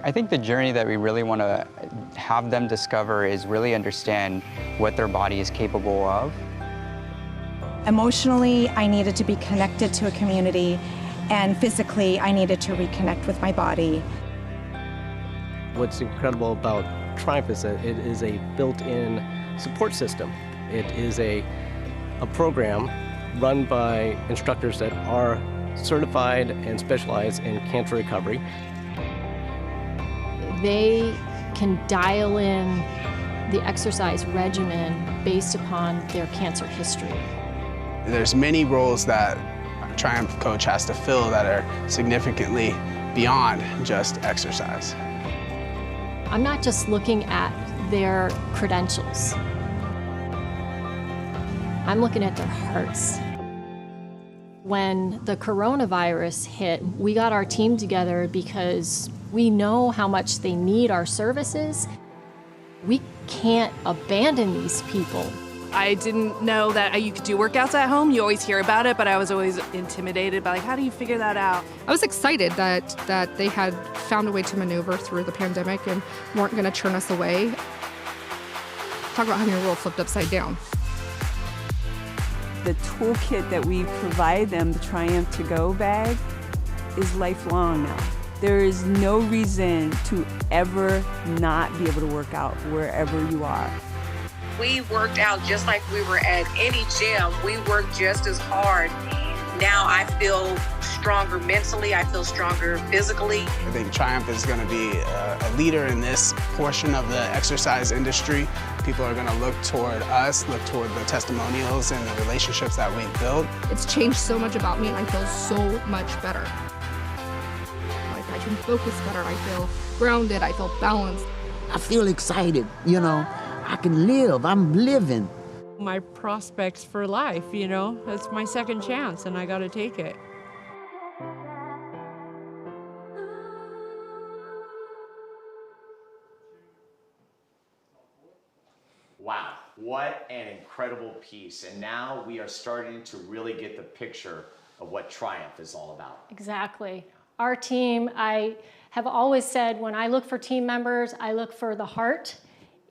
I think the journey that we really want to have them discover is really understand what their body is capable of. Emotionally, I needed to be connected to a community, and physically, I needed to reconnect with my body. What's incredible about Triumph is that it is a built-in support system. It is a program run by instructors that are certified and specialized in cancer recovery. They can dial in the exercise regimen based upon their cancer history. There's many roles that a Triumph coach has to fill that are significantly beyond just exercise. I'm not just looking at their credentials. I'm looking at their hearts. When the coronavirus hit, we got our team together because we know how much they need our services. We can't abandon these people. I didn't know that you could do workouts at home. You always hear about it, but I was always intimidated by, like, how do you figure that out? I was excited that they had found a way to maneuver through the pandemic and weren't going to turn us away. Talk about having your world flipped upside down. The toolkit that we provide them, the Triumph To Go bag, is lifelong now. There is no reason to ever not be able to work out wherever you are. We worked out just like we were at any gym. We worked just as hard. Now I feel stronger mentally, I feel stronger physically. I think Triumph is going to be a leader in this portion of the exercise industry. People are going to look toward us, look toward the testimonials and the relationships that we've built. It's changed so much about me, and I feel so much better. Like, I can focus better, I feel grounded, I feel balanced. I feel excited, you know. I can live, I'm living. My prospects for life, you know, that's my second chance and I got to take it. Wow, what an incredible piece. And now we are starting to really get the picture of what Triumph is all about. Exactly. Our team, I have always said, when I look for team members, I look for the heart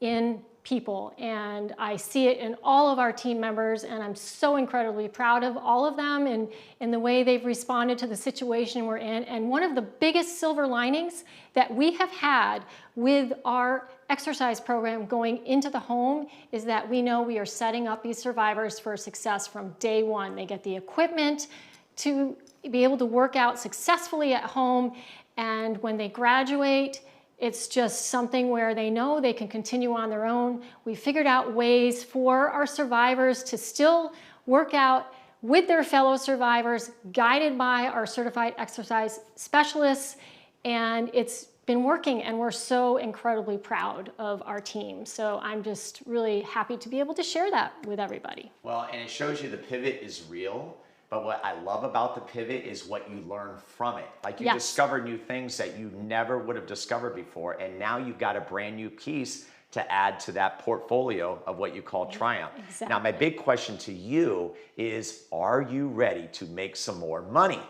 in people, and I see it in all of our team members, and I'm so incredibly proud of all of them and in the way they've responded to the situation we're in. And one of the biggest silver linings that we have had with our exercise program going into the home is that we know we are setting up these survivors for success from day one. They get the equipment to be able to work out successfully at home, and when they graduate, it's just something where they know they can continue on their own. We figured out ways for our survivors to still work out with their fellow survivors, guided by our certified exercise specialists, and it's been working, and we're so incredibly proud of our team. So I'm just really happy to be able to share that with everybody. Well, and it shows you the pivot is real. But what I love about the pivot is what you learn from it. Like you discover new things that you never would have discovered before. And now you've got a brand new piece to add to that portfolio of what you call Triumph. Exactly. Now, my big question to you is, are you ready to make some more money?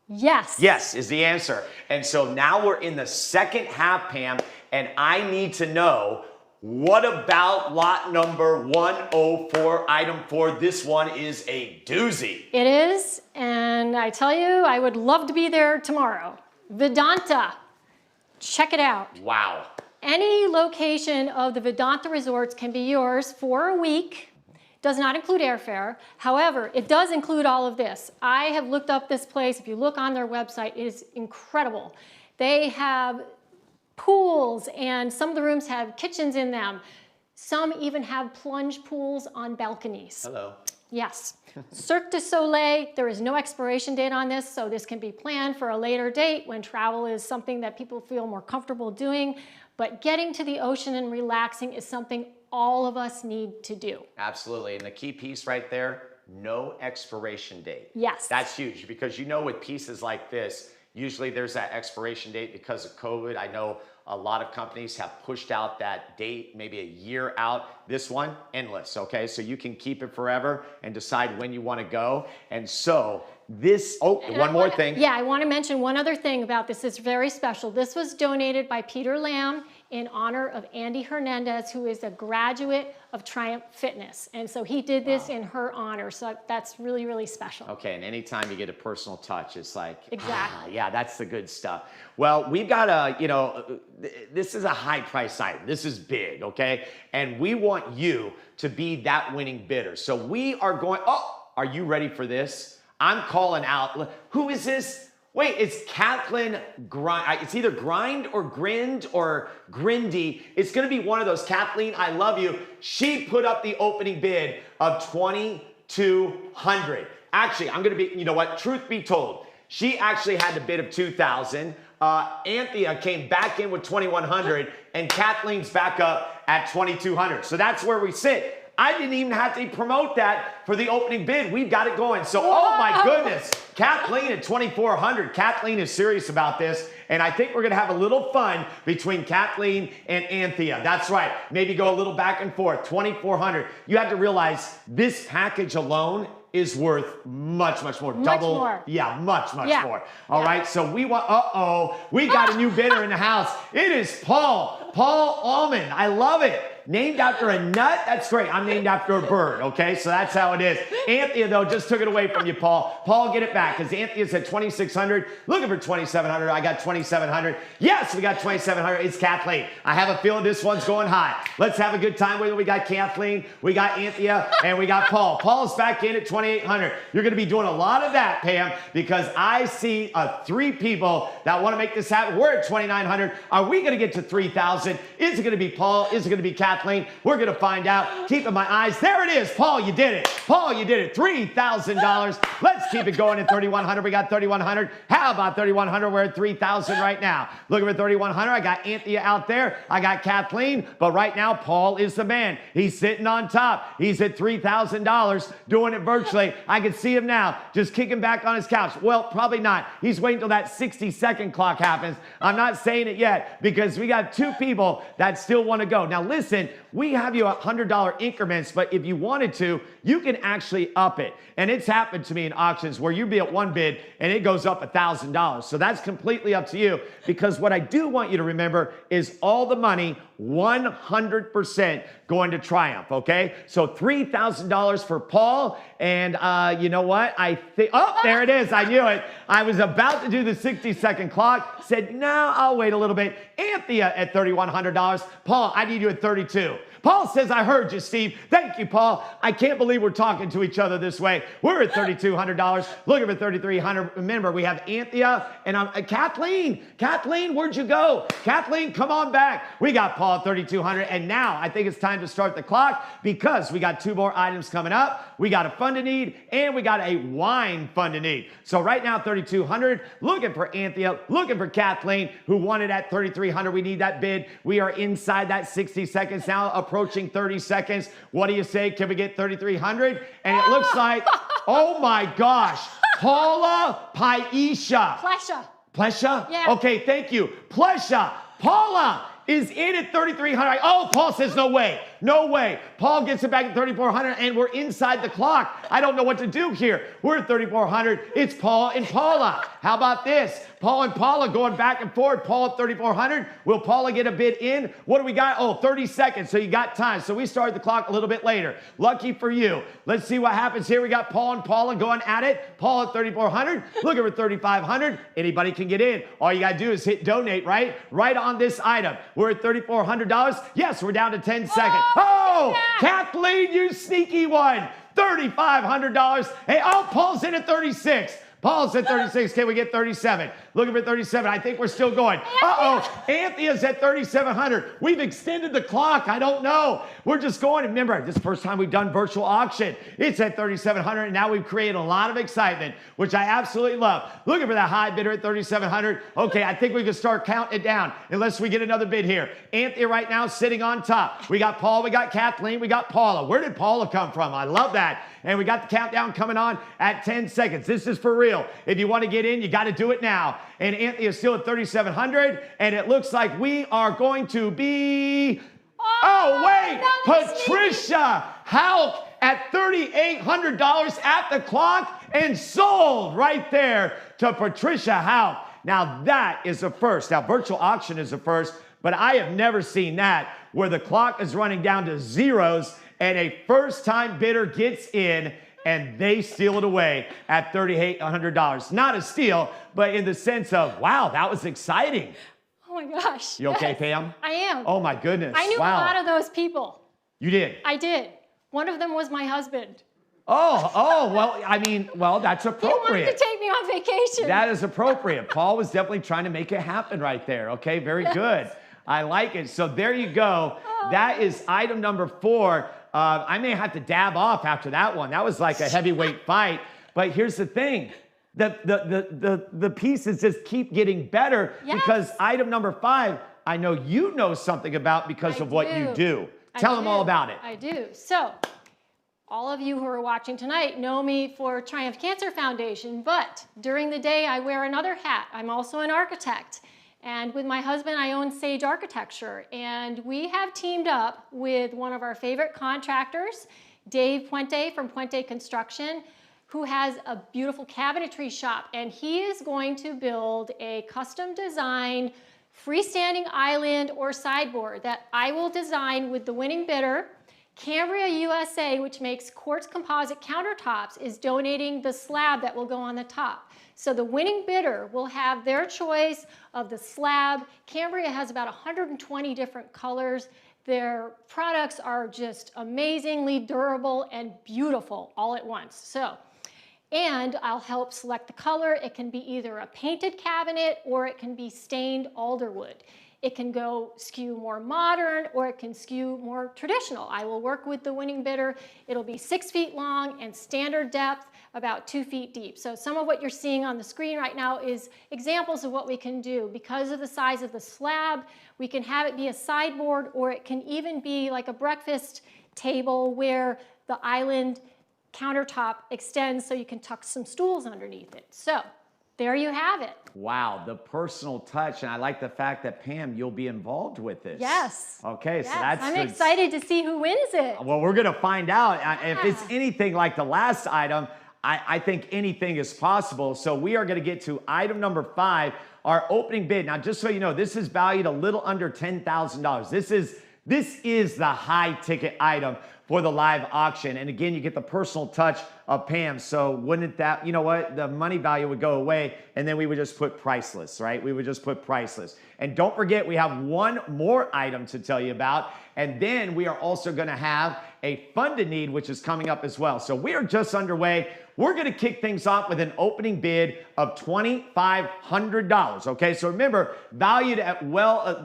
Yes. Yes is the answer. And so now we're in the second half, Pam, and I need to know, what about lot number 104, item 4? This one is a doozy. It is, and I tell you, I would love to be there tomorrow. Vedanta, check it out. Wow. Any location of the Vedanta resorts can be yours for a week. Does not include airfare. However, it does include all of this. I have looked up this place. If you look on their website, it is incredible. They have pools, and some of the rooms have kitchens in them. Some even have plunge pools on balconies. Hello. Yes. Cirque du Soleil, there is no expiration date on this, so this can be planned for a later date when travel is something that people feel more comfortable doing. But getting to the ocean and relaxing is something all of us need to do. Absolutely, and the key piece right there, no expiration date. Yes. That's huge, because you know with pieces like this, usually there's that expiration date because of COVID. I know a lot of companies have pushed out that date maybe a year out. This one, endless, okay? So you can keep it forever and decide when you want to go. And so this, one more thing. Yeah, I want to mention one other thing about this. It's very special. This was donated by Peter Lamb in honor of Andy Hernandez, who is a graduate of Triumph Fitness. And so he did this in her honor. So that's really, really special. Okay, and anytime you get a personal touch, it's like, exactly. Yeah, that's the good stuff. Well, we've got a, this is a high price item. This is big, okay? And we want you to be that winning bidder. So we are going, are you ready for this? I'm calling out, who is this? Wait, it's Kathleen Grind. It's either Grind or Grind or Grindy. It's gonna be one of those. Kathleen, I love you. She put up the opening bid of $2,200. Actually, I'm gonna be, you know what, truth be told, she actually had the bid of $2,000. Anthea came back in with $2,100, and Kathleen's back up at $2,200. So that's where we sit. I didn't even have to promote that for the opening bid. We've got it going. So, oh my goodness, Kathleen at $2,400. Kathleen is serious about this, and I think we're gonna have a little fun between Kathleen and Anthea. That's right, maybe go a little back and forth, $2,400. You have to realize this package alone is worth much, much more. Double. More. Yeah, much more. All right, so we want, we got a new bidder in the house. It is Paul Almond. I love it. Named after a nut? That's great. I'm named after a bird, okay? So that's how it is. Anthea, though, just took it away from you, Paul. Paul, get it back, because Anthea's at $2,600. Looking for $2,700. I got $2,700. Yes, we got $2,700. It's Kathleen. I have a feeling this one's going high. Let's have a good time with it. We got Kathleen, we got Anthea, and we got Paul. Paul's back in at $2,800. 2,800. You're going to be doing a lot of that, Pam, because I see 3 people that want to make this happen. We're at 2,900. Are we going to get to 3,000? Is it going to be Paul? Is it going to be Kathleen? We're going to find out. Keeping my eyes. There it is. Paul, you did it. Paul, you did it. $3,000. Let's keep it going at 3,100. We got 3,100. How about 3,100? We're at 3,000 right now. Looking for 3,100. I got Anthea out there. I got Kathleen. But right now, Paul is the man. He's sitting on top. He's at $3,000 doing it virtually. I can see him now just kicking back on his couch. Well, probably not. He's waiting until that 60-second clock happens. I'm not saying it yet because we got 2 people that still want to go. Now, listen, we have you $100 increments, but if you wanted to, you can actually up it. And it's happened to me in auctions where you'd be at one bid and it goes up $1,000. So that's completely up to you, because what I do want you to remember is all the money, 100% going to Triumph, okay? So $3,000 for Paul, and you know what? I think, oh, there it is. I knew it. I was about to do the 60-second clock, said, no, I'll wait a little bit. Anthea at $3,100. Paul, I need you at 32. Paul says, I heard you, Steve. Thank you, Paul. I can't believe we're talking to each other this way. We're at $3,200. Looking for $3,300. Remember, we have Anthea and Kathleen. Kathleen, where'd you go? Kathleen, come on back. We got Paul at $3,200. And now I think it's time to start the clock because we got 2 more items coming up. We got a fund to need and we got a wine fund to need. So right now, $3,200. Looking for Anthea. Looking for Kathleen, who won it at $3,300. We need that bid. We are inside that 60 seconds now, approaching 30 seconds. What do you say? Can we get 3,300? And it looks like, oh my gosh, Paula Paisha. Plesha? Yeah. Okay, thank you. Plesha. Paula is in at 3,300. Oh, Paul says no way. No way. Paul gets it back at 3,400 and we're inside the clock. I don't know what to do here. We're at 3,400. It's Paul and Paula. How about this? Paul and Paula going back and forth. Paul at 3,400. Will Paula get a bid in? What do we got? Oh, 30 seconds. So you got time. So we started the clock a little bit later. Lucky for you. Let's see what happens here. We got Paul and Paula going at it. Paul at 3,400. Looking for 3,500. Anybody can get in. All you got to do is hit donate, right? Right on this item. We're at $3,400. Yes, we're down to 10 seconds. Oh, Kathleen, you sneaky one. $3,500. Hey, oh, Paul's in at 36. Paul's at 36. Can we get 37? Looking for 37. I think we're still going. Uh-oh. Anthea's at 3,700. We've extended the clock. I don't know. We're just going. Remember, this is the first time we've done virtual auction. It's at 3,700, and now we've created a lot of excitement, which I absolutely love. Looking for that high bidder at 3,700. Okay, I think we can start counting it down unless we get another bid here. Anthea right now sitting on top. We got Paul, we got Kathleen, we got Paula. Where did Paula come from? I love that. And we got the countdown coming on at 10 seconds. This is for real. If you want to get in, you got to do it now. And Anthea is still at 3,700. And it looks like we are going to be... Oh, wait! Patricia Houck at $3,800 at the clock and sold right there to Patricia Houck. Now, that is a first. Now, virtual auction is a first, but I have never seen that where the clock is running down to zeros and a first-time bidder gets in and they steal it away at $3,800. Not a steal, but in the sense of, wow, that was exciting. Oh my gosh. You okay, Pam? I am. Oh my goodness. I knew a lot of those people. You did? I did. One of them was my husband. Well, that's appropriate. He wanted to take me on vacation. That is appropriate. Paul was definitely trying to make it happen right there. Okay, very good. I like it. So there you go. That is item number 4. I may have to dab off after that one. That was like a heavyweight fight. But here's the thing. The pieces just keep getting better because item number 5, I know you know something about because of what you do. Tell them all about it. I do. So all of you who are watching tonight know me for Triumph Cancer Foundation, but during the day I wear another hat. I'm also an architect. And with my husband, I own Sage Architecture. And we have teamed up with one of our favorite contractors, Dave Puente from Puente Construction, who has a beautiful cabinetry shop. And he is going to build a custom designed freestanding island or sideboard that I will design with the winning bidder. Cambria USA, which makes quartz composite countertops, is donating the slab that will go on the top. So the winning bidder will have their choice of the slab. Cambria has about 120 different colors. Their products are just amazingly durable and beautiful all at once. And I'll help select the color. It can be either a painted cabinet or it can be stained alderwood. It can go skew more modern or it can skew more traditional. I will work with the winning bidder. It'll be 6 feet long and standard depth, about 2 feet deep. So some of what you're seeing on the screen right now is examples of what we can do. Because of the size of the slab, we can have it be a sideboard, or it can even be like a breakfast table where the island countertop extends so you can tuck some stools underneath it. So there you have it. Wow, the personal touch, and I like the fact that, Pam, you'll be involved with this. Yes. Okay, yes. so that's I'm excited to see who wins it. Well, we're gonna find out. If it's anything like the last item, I think anything is possible. So we are gonna get to item number 5, our opening bid. Now, just so you know, this is valued a little under $10,000. This is the high ticket item for the live auction. And again, you get the personal touch of Pam. So wouldn't that, you know what, the money value would go away and then we would just put priceless, right? We would just put priceless. And don't forget, we have one more item to tell you about. And then we are also gonna have a funded need, which is coming up as well. So we are just underway. We're gonna kick things off with an opening bid of $2,500, okay? So remember, valued at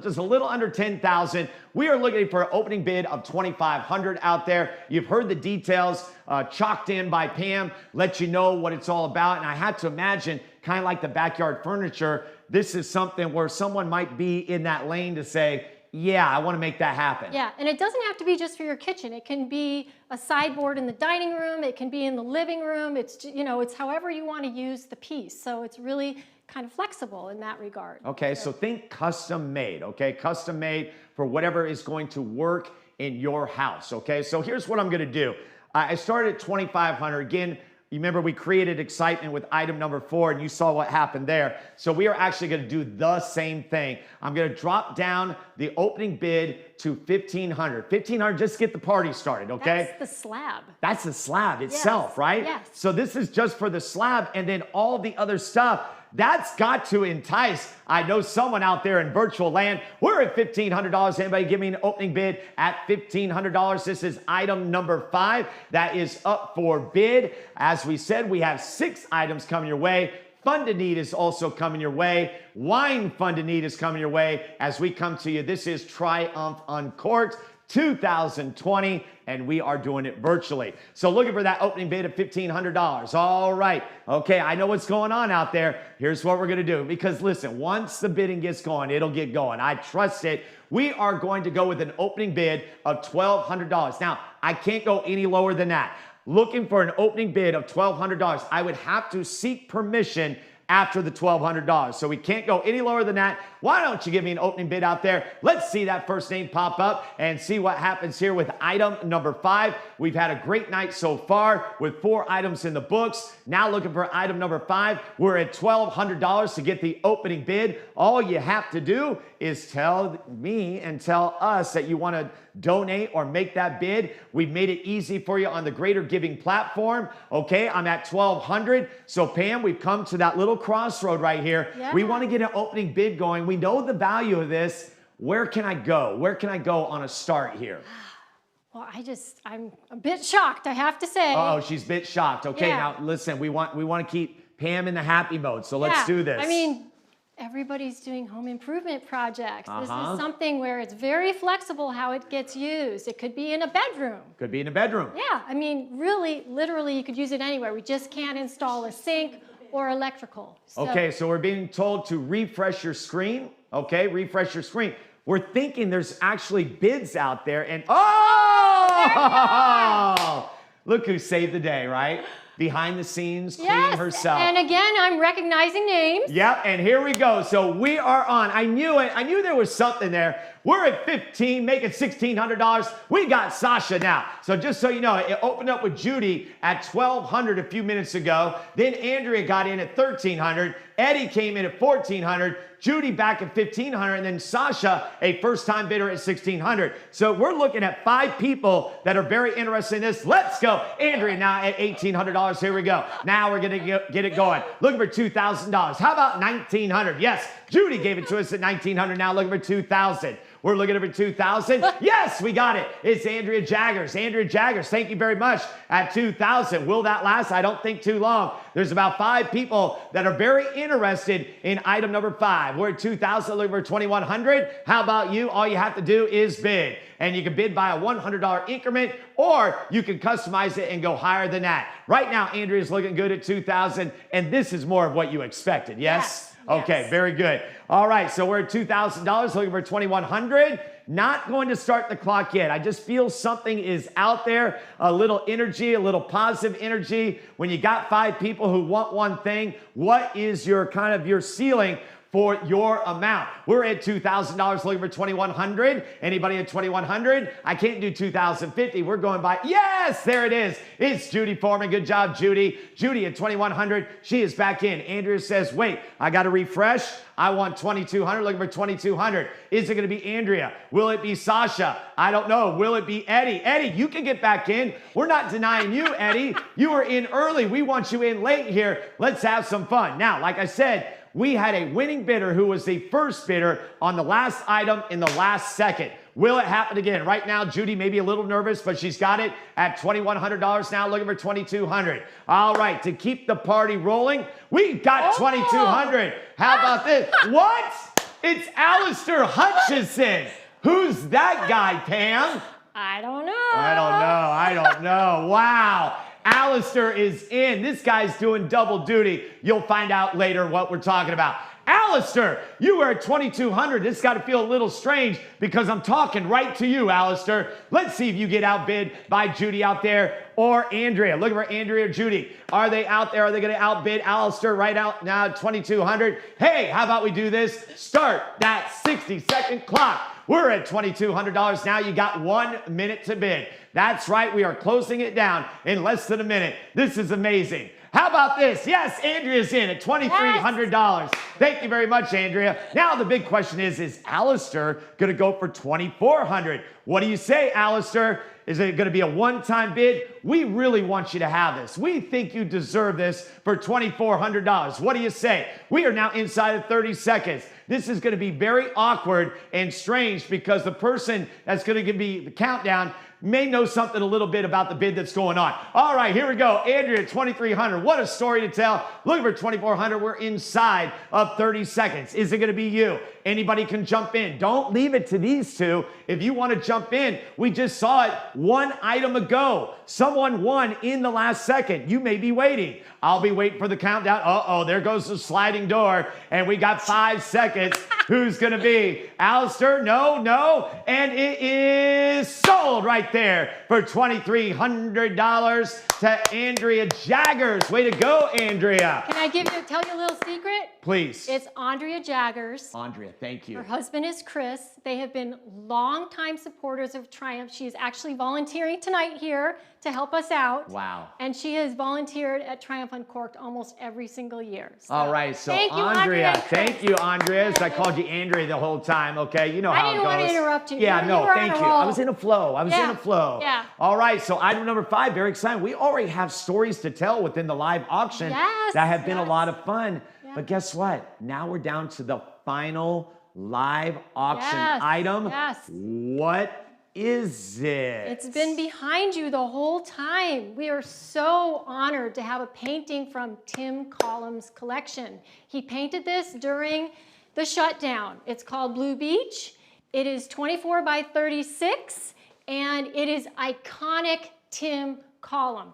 just a little under $10,000. We are looking for an opening bid of $2,500 out there. You've heard the details chalked in by Pam, let you know what it's all about. And I had to imagine, kind of like the backyard furniture, this is something where someone might be in that lane to say, yeah, I want to make that happen. Yeah, and it doesn't have to be just for your kitchen. It can be a sideboard in the dining room. It can be in the living room. It's, you know, it's however you want to use the piece. So it's really kind of flexible in that regard. Okay, so think custom made, okay? Custom made for whatever is going to work in your house, okay? So here's what I'm going to do. I started at $2,500. Again, you remember we created excitement with item number 4 and you saw what happened there. So we are actually gonna do the same thing. I'm gonna drop down the opening bid to $1,500. $1,500 just to get the party started, okay? That's the slab. That's the slab itself, yes. right? Yes. So this is just for the slab, and then all the other stuff, that's got to entice. I know someone out there in virtual land. We're at $1,500. Anybody give me an opening bid at $1,500? This is item number 5. That is up for bid. As we said, we have 6 items coming your way. Funded need is also coming your way. Wine funded need is coming your way as we come to you. This is Triumph Uncorked 2020, and we are doing it virtually. So looking for that opening bid of $1,500. All right. Okay, I know what's going on out there. Here's what we're going to do. Because listen, once the bidding gets going, it'll get going. I trust it. We are going to go with an opening bid of $1,200. Now, I can't go any lower than that. Looking for an opening bid of $1,200. I would have to seek permission after the $1,200. So we can't go any lower than that. Why don't you give me an opening bid out there? Let's see that first name pop up and see what happens here with item number 5. We've had a great night so far with 4 items in the books. Now looking for item number 5. We're at $1,200 to get the opening bid. All you have to do is tell me and tell us that you want to donate or make that bid. We've made it easy for you on the Greater Giving platform. Okay, I'm at $1,200. So Pam, we've come to that little crossroad right here. Yeah. We want to get an opening bid going. We know the value of this. Where can I go? Where can I go on a start here? Well, I'm a bit shocked, I have to say. Oh, she's a bit shocked. Okay, Yeah. now listen, we want to keep Pam in the happy mode. So let's do this. I mean, everybody's doing home improvement projects. This Uh-huh. is something where it's very flexible how it gets used. It could be in a bedroom. Could be in a bedroom. Yeah, I mean, really, literally, you could use it anywhere. We just can't install a sink or electrical. So, Okay, so we're being told to refresh your screen. Okay, refresh your screen. We're thinking there's actually bids out there, and oh! Look who saved the day, right? Behind the scenes, queen yes, herself. and again, I'm recognizing names. Yep, and here we go. So we are on. I knew it. I knew there was something there. We're at 15, making $1,600. We got Sasha now. So just so you know, it opened up with Judy at $1,200 a few minutes ago. Then Andrea got in at $1,300. Eddie came in at $1,400. Judy back at $1,500, and then Sasha, a first-time bidder at $1,600. So we're looking at 5 people that are very interested in this. Let's go. Andrea now at $1,800. Here we go. Now we're going to get it going. Looking for $2,000. How about $1,900? Yes, Judy gave it to us at 1,900. Now looking for 2,000. We're looking for 2,000. Yes, we got it. It's Andrea Jaggers. Andrea Jaggers, thank you very much at 2,000. Will that last? I don't think too long. There's about 5 people that are very interested in item number 5. We're at 2,000, looking for 2,100. How about you? All you have to do is bid. And you can bid by a $100 increment, or you can customize it and go higher than that. Right now, Andrea's looking good at 2,000, and this is more of what you expected, yes? Okay, very good. All right, so we're at $2,000, looking for 2,100. Not going to start the clock yet. I just feel something is out there, a little energy, a little positive energy. When you got 5 people who want one thing, what is your kind of your ceiling for your amount? We're at $2,000, looking for 2,100. Anybody at 2,100? I can't do 2,050. We're going by, yes, there it is. It's Judy Foreman. Good job, Judy. Judy at 2,100. She is back in. Andrea says, wait, I got to refresh. I want 2,200, looking for 2,200. Is it going to be Andrea? Will it be Sasha? I don't know. Will it be Eddie? Eddie, you can get back in. We're not denying you, Eddie. You were in early. We want you in late here. Let's have some fun. Now, like I said, we had a winning bidder who was the first bidder on the last item in the last second. Will it happen again? Right now, Judy may be a little nervous, but she's got it at $2,100 now, looking for 2,200. All right, to keep the party rolling, we got 2,200. How about this? What? It's Alistair Hutchison. Who's that guy, Pam? I don't know. I don't know. Wow. Alistair is in. This guy's doing double duty. You'll find out later what we're talking about. Alistair, you were at 2,200. This got to feel a little strange because I'm talking right to you, Alistair. Let's see if you get outbid by Judy out there or Andrea. Looking for Andrea or Judy. Are they out there? Are they going to outbid Alistair right out now at 2,200? Hey, how about we do this? Start that 60-second clock. We're at $2,200 now. You got 1 minute to bid. That's right. We are closing it down in less than a minute. This is amazing. How about this? Yes, Andrea's in at $2,300. Thank you very much, Andrea. Now the big question is Alistair going to go for $2,400? What do you say, Alistair? Is it going to be a one-time bid? We really want you to have this. We think you deserve this for $2,400. What do you say? We are now inside of 30 seconds. This is going to be very awkward and strange because the person that's going to give me the countdown may know something a little bit about the bid that's going on. All right, here we go. Andrea at 2,300. What a story to tell. Looking for 2,400. We're inside of 30 seconds. Is it going to be you? Anybody can jump in. Don't leave it to these two. If you want to jump in, we just saw it 1 item ago. Someone won in the last second. You may be waiting. I'll be waiting for the countdown. Uh-oh, there goes the sliding door. And we got 5 seconds. Who's going to be? Alistair? No. And it is sold right there for $2,300 to Andrea Jaggers. Way to go, Andrea. Can I tell you a little secret? Please. It's Andrea Jaggers. Andrea, thank you. Her husband is Chris. They have been longtime supporters of Triumph. She is actually volunteering tonight here to help us out. Wow. And she has volunteered at Triumph Uncorked almost every single year. So, all right, so thank you, Andrea. Thank you, Andrea. I called you Andrea the whole time, okay? You know how it goes. I didn't want to interrupt you. Yeah, no, thank you. I was in a flow. Yeah. All right, so item number 5, very exciting. We already have stories to tell within the live auction that have been a lot of fun. But guess what? Now we're down to the final live auction item. What is it? It's been behind you the whole time. We are so honored to have a painting from Tim Collum's collection. He painted this during the shutdown. It's called Blue Beach. It is 24 by 36, and it is iconic Tim Collum.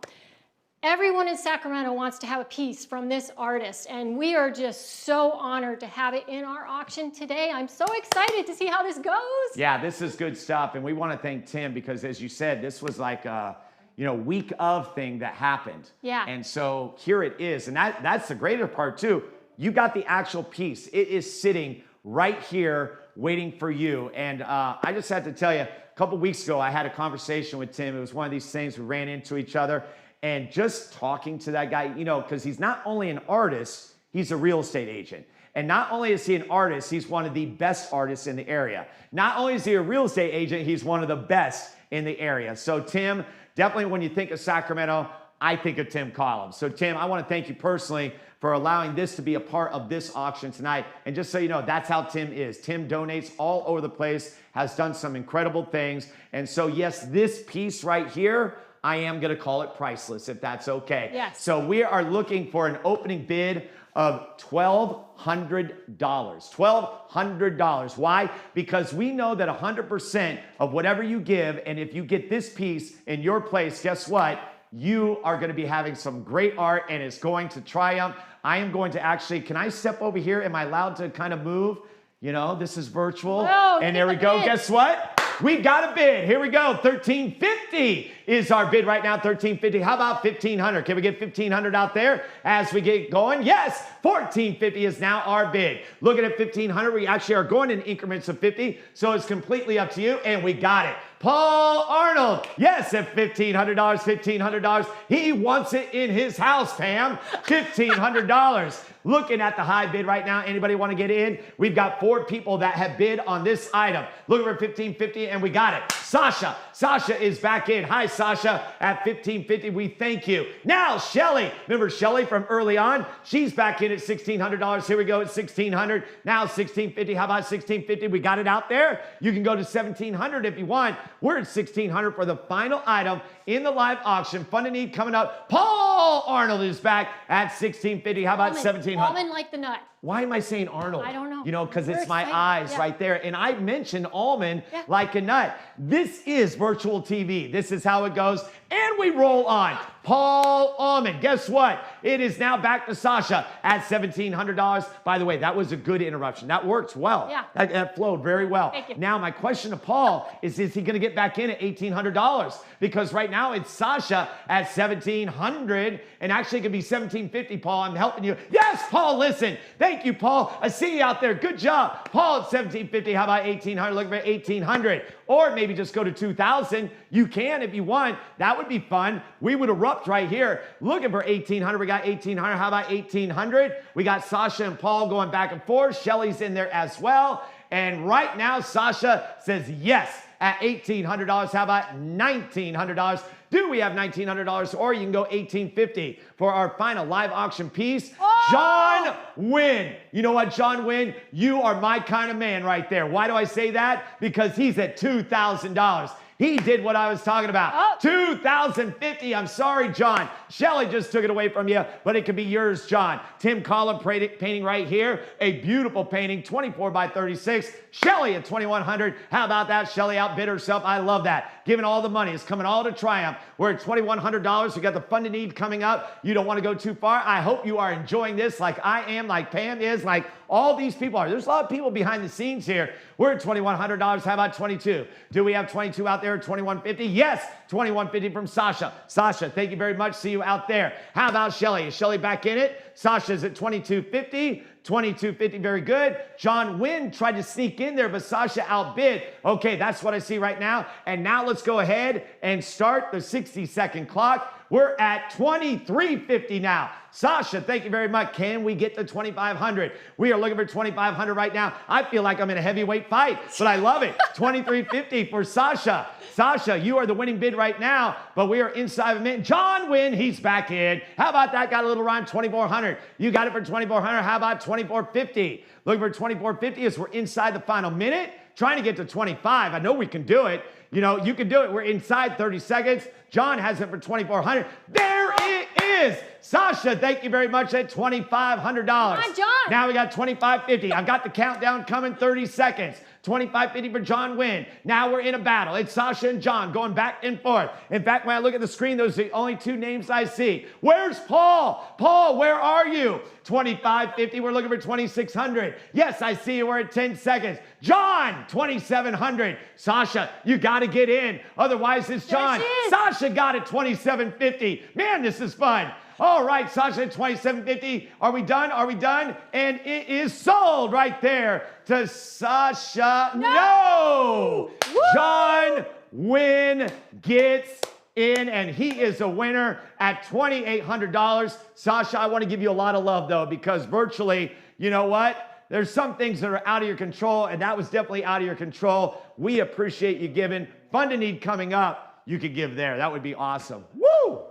Everyone in Sacramento wants to have a piece from this artist, and we are just so honored to have it in our auction today. I'm so excited to see how this goes. Yeah, this is good stuff, and we want to thank Tim because, as you said, this was like a week of thing that happened. Yeah. And so here it is, and that's the greater part too. You got the actual piece. It is sitting right here waiting for you. And I just had to tell you, a couple weeks ago, I had a conversation with Tim. It was one of these things we ran into each other. And just talking to that guy, because he's not only an artist, he's a real estate agent. And not only is he an artist, he's one of the best artists in the area. Not only is he a real estate agent, he's one of the best in the area. So Tim, definitely when you think of Sacramento, I think of Tim Collins. So Tim, I want to thank you personally for allowing this to be a part of this auction tonight. And just so you know, that's how Tim is. Tim donates all over the place, has done some incredible things. And so yes, this piece right here, I am going to call it priceless, if that's okay. Yes. So we are looking for an opening bid of $1,200. $1,200. Why? Because we know that 100% of whatever you give, and if you get this piece in your place, guess what? You are going to be having some great art, and it's going to triumph. I am going to actually, can I step over here? Am I allowed to kind of move? You know, this is virtual. Whoa, and there we go. Guess what? We've got a bid. Here we go. $1,350 is our bid right now. $1,350. How about $1,500? Can we get $1,500 out there as we get going? Yes. $1,450 is now our bid. Looking at $1,500, we actually are going in increments of 50, so it's completely up to you, and we got it. Paul Arnold, yes, at $1,500, $1,500. He wants it in his house, Pam. $1,500. Looking at the high bid right now. Anybody want to get in? We've got 4 people that have bid on this item. Looking for $1,550, and we got it. Sasha. Sasha is back in. Hi, Sasha, at $1,550. We thank you. Now, Shelly. Remember Shelly from early on? She's back in at $1,600. Here we go at $1,600. Now $1,650. How about $1,650? We got it out there. You can go to $1,700 if you want. We're at $1,600 for the final item in the live auction. Fun and Need coming up. Paul Arnold is back at $1,650. How about $1,700? Almond like the nut. Why am I saying Arnold? I don't know. You know, because We're it's my excited. eyes Yeah. right there. And I mentioned almond Yeah. like a nut. This is virtual TV. This is how it goes. And we roll on. Paul Almond. Guess what? It is now back to Sasha at $1,700. By the way, that was a good interruption. That worked well. Yeah. That flowed very well. Thank you. Now, my question to Paul is he going to get back in at $1,800? Because right now it's Sasha at $1,700. And actually it could be $1,750, Paul. I'm helping you. Yes, Paul, listen. Thank you, Paul. I see you out there. Good job. Paul at $1,750. How about $1,800? Looking for $1,800. Or maybe just go to $2,000. You can if you want. That would be fun. We would erupt right here. Looking for $1,800. We got $1,800. How about $1,800? We got Sasha and Paul going back and forth. Shelly's in there as well. And right now, Sasha says yes at $1,800. How about $1,900? Do we have $1,900? Or you can go $1,850 for our final live auction piece. Oh! John Wynn. You know what, John Wynn? You are my kind of man right there. Why do I say that? Because he's at $2,000. He did what I was talking about. Oh. $2,050. I'm sorry, John. Shelly just took it away from you, but it could be yours, John. Tim Collin painting right here. A beautiful painting, 24 by 36. Shelly at $2,100. How about that? Shelly outbid herself. I love that. Giving all the money. It's coming all to Triumph. We're at $2,100. We got the Fun to Need coming up. You don't want to go too far. I hope you are enjoying this like I am, like Pam is, like all these people are. There's a lot of people behind the scenes here. We're at $2,100. How about 22? Do we have 22 out there at $2,150? Yes, $2,150 from Sasha. Sasha, thank you very much. See you out there. How about Shelly? Is Shelly back in it? Sasha's at $2,250. $2,250, very good. John Wynn tried to sneak in there, but Sasha outbid. Okay, that's what I see right now. And now let's go ahead and start the 60-second clock. We're at $2,350 now. Sasha, thank you very much. Can we get to $2,500? We are looking for $2,500 right now. I feel like I'm in a heavyweight fight, but I love it. $2,350 for Sasha. Sasha, you are the winning bid right now, but we are inside of a minute. John Wynn, he's back in. How about that? Got a little rhyme, $2,400. You got it for $2,400. How about $2,450? Looking for $2,450 as we're inside the final minute. Trying to get to 25. I know we can do it. You know, you can do it. We're inside 30 seconds. John has it for $2,400. There it is. Sasha, thank you very much at $2,500. Come on, John. Now we got $2,550. I've got the countdown coming, 30 seconds. $2,550 for John Wynn. Now we're in a battle. It's Sasha and John going back and forth. In fact, when I look at the screen, those are the only 2 names I see. Where's Paul? Paul, where are you? $2,550. We're looking for $2,600. Yes, I see you. We're at 10 seconds. John, $2,700. Sasha, you got to get in. Otherwise, it's John. Sasha got it, $2,750. Man, this is fun. All right, Sasha at $2,750. Are we done? Are we done? And it is sold right there to Sasha. No! John Wynn gets in, and he is a winner at $2,800. Sasha, I want to give you a lot of love, though, because virtually, you know what? There's some things that are out of your control, and that was definitely out of your control. We appreciate you giving. Fun to Need coming up. You could give there. That would be awesome. Woo!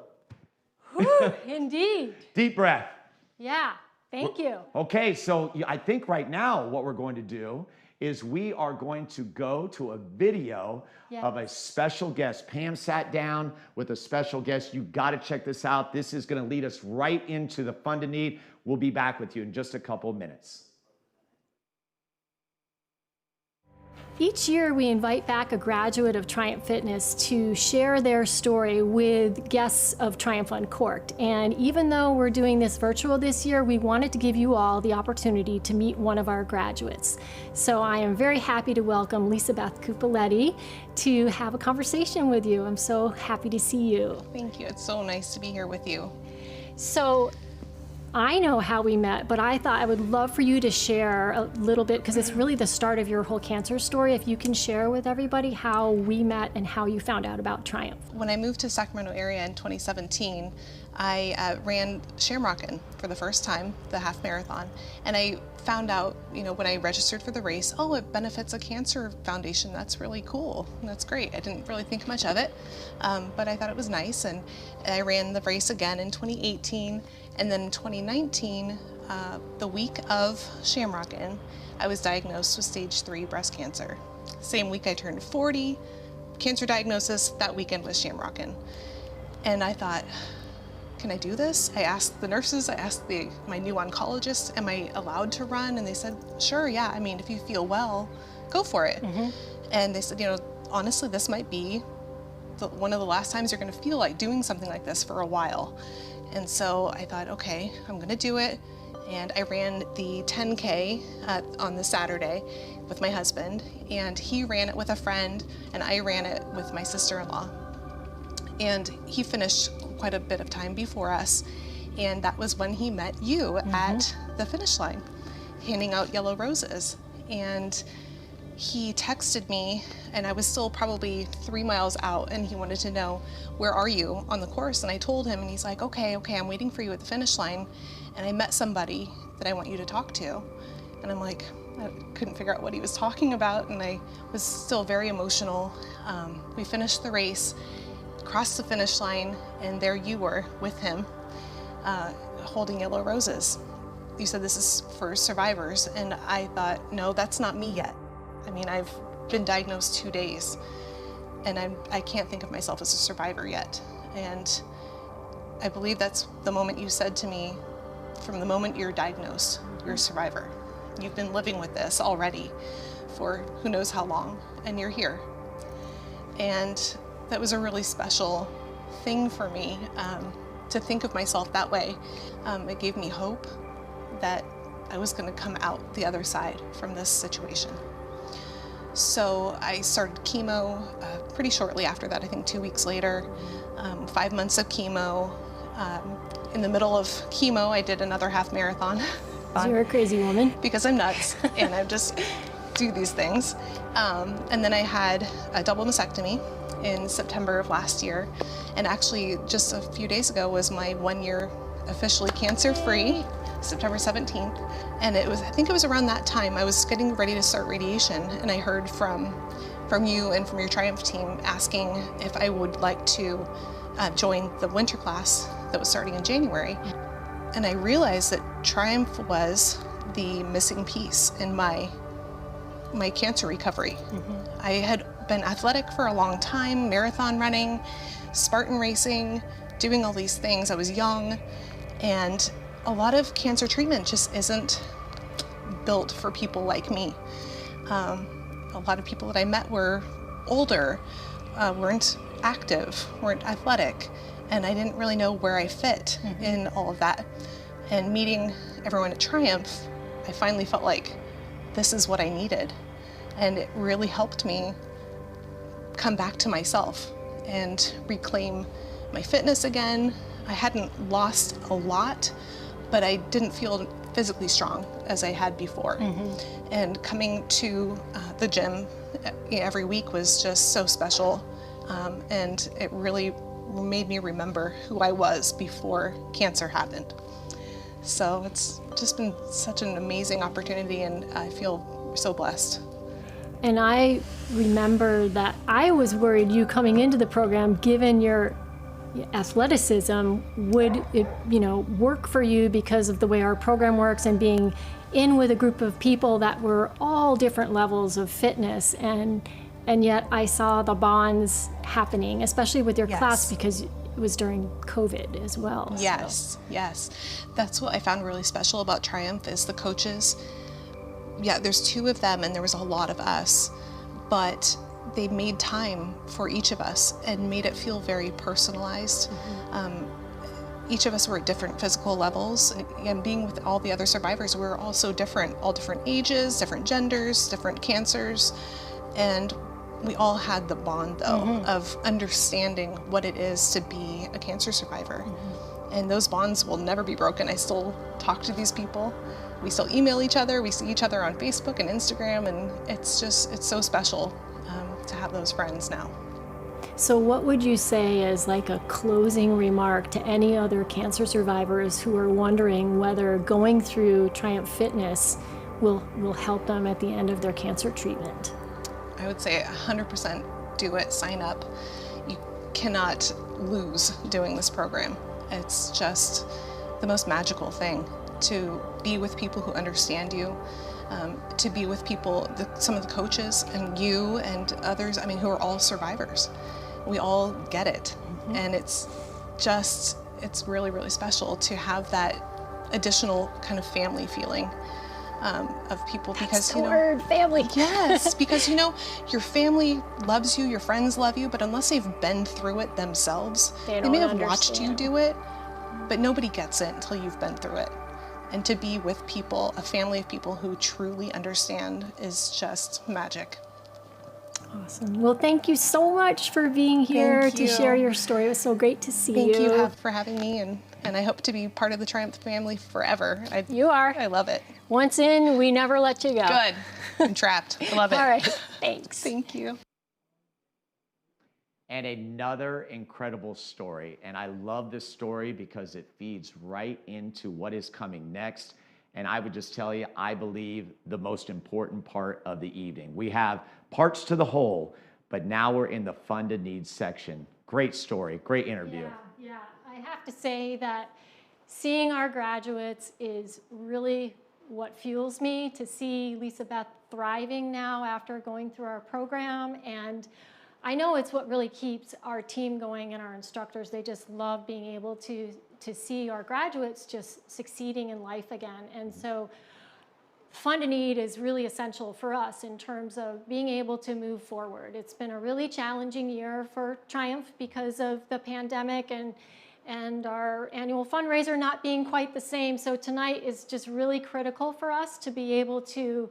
Indeed. Deep breath. Yeah, thank you. Okay, so I think right now what we're going to do is we are going to go to a video of a special guest. Pam sat down with a special guest. You got to check this out. This is going to lead us right into the Fund to Need. We'll be back with you in just a couple of minutes. Each year, we invite back a graduate of Triumph Fitness to share their story with guests of Triumph Uncorked. And even though we're doing this virtual this year, we wanted to give you all the opportunity to meet one of our graduates. So I am very happy to welcome Lisa Beth Cupoletti to have a conversation with you. I'm so happy to see you. Thank you. It's so nice to be here with you. So I know how we met, but I thought I would love for you to share a little bit, because it's really the start of your whole cancer story. If you can share with everybody how we met and how you found out about Triumph. When I moved to Sacramento area in 2017, I ran Shamrockin' for the first time, the half marathon, and I found out, when I registered for the race, oh, it benefits a cancer foundation. That's really cool. That's great. I didn't really think much of it, but I thought it was nice, and I ran the race again in 2018, and then in 2019, the week of Shamrockin', I was diagnosed with stage 3 breast cancer. Same week I turned 40, cancer diagnosis, that weekend was Shamrockin'. And I thought, can I do this? I asked the nurses, I asked my new oncologist, am I allowed to run? And they said, sure, yeah. I mean, if you feel well, go for it. And they said, honestly, this might be one of the last times you're gonna feel like doing something like this for a while. And so I thought, okay, I'm gonna do it. And I ran the 10K on the Saturday with my husband, and he ran it with a friend, and I ran it with my sister-in-law. And he finished quite a bit of time before us, and that was when he met you at the finish line, handing out yellow roses. And he texted me, and I was still probably 3 miles out, and he wanted to know, where are you on the course? And I told him, and he's like, okay, I'm waiting for you at the finish line, and I met somebody that I want you to talk to. And I'm like, I couldn't figure out what he was talking about, and I was still very emotional. We finished the race, crossed the finish line, and there you were with him, holding yellow roses. You said this is for survivors, and I thought, no, that's not me yet. I mean, I've been diagnosed 2 days, and I can't think of myself as a survivor yet. And I believe that's the moment you said to me, from the moment you're diagnosed, you're a survivor. You've been living with this already for who knows how long, and you're here. And that was a really special thing for me, to think of myself that way. It gave me hope that I was gonna come out the other side from this situation. So I started chemo pretty shortly after that, I think 2 weeks later, 5 months of chemo. In the middle of chemo, I did another half marathon. You're a crazy woman. Because I'm nuts, and I just do these things. And then I had a double mastectomy in September of last year. And actually, just a few days ago was my 1 year officially cancer-free, September 17th. And I think it was around that time I was getting ready to start radiation, and I heard from you and from your Triumph team asking if I would like to join the winter class that was starting in January. And I realized that Triumph was the missing piece in my cancer recovery. I had been athletic for a long time, marathon running, Spartan racing, doing all these things. I was young, and a lot of cancer treatment just isn't built for people like me. A lot of people that I met were older, weren't active, weren't athletic, and I didn't really know where I fit in all of that. And meeting everyone at Triumph, I finally felt like this is what I needed. And it really helped me come back to myself and reclaim my fitness again. I hadn't lost a lot, but I didn't feel physically strong as I had before. And coming to the gym every week was just so special. And it really made me remember who I was before cancer happened. So it's just been such an amazing opportunity, and I feel so blessed. And I remember that I was worried you coming into the program, given your athleticism, would it, work for you because of the way our program works and being in with a group of people that were all different levels of fitness, and yet I saw the bonds happening, especially with your class, because it was during COVID as well. Yes, yes. That's what I found really special about Triumph is the coaches. Yeah, there's 2 of them and there was a lot of us, but they made time for each of us and made it feel very personalized. Each of us were at different physical levels, and being with all the other survivors, we were all so different, all different ages, different genders, different cancers, and we all had the bond, though, of understanding what it is to be a cancer survivor. And those bonds will never be broken. I still talk to these people. We still email each other. We see each other on Facebook and Instagram, and it's so special to have those friends now. So what would you say as like a closing remark to any other cancer survivors who are wondering whether going through Triumph Fitness will help them at the end of their cancer treatment? I would say 100% do it, sign up. You cannot lose doing this program. It's just the most magical thing to be with people who understand you, to be with people, some of the coaches and you and others, who are all survivors. We all get it. And it's really, really special to have that additional kind of family feeling of people. That's the word, family. Yes, because your family loves you, your friends love you, but unless they've been through it themselves, they may have watched you do it, but nobody gets it until you've been through it. And to be with people, a family of people who truly understand, is just magic. Awesome. Well, thank you so much for being here to share your story. It was so great to see you. Thank you for having me, and I hope to be part of the Triumph family forever. You are. I love it. Once in, we never let you go. Good. I'm trapped. I love it. All right. Thanks. Thank you. And another incredible story. And I love this story because it feeds right into what is coming next. And I would just tell you, I believe the most important part of the evening. We have parts to the whole, but now we're in the funded needs section. Great story, great interview. Yeah. I have to say that seeing our graduates is really what fuels me, to see Lisa Beth thriving now after going through our program. And I know it's what really keeps our team going and our instructors. They just love being able to see our graduates just succeeding in life again. And so Fund a Need is really essential for us in terms of being able to move forward. It's been a really challenging year for Triumph because of the pandemic and our annual fundraiser not being quite the same. So tonight is just really critical for us to be able to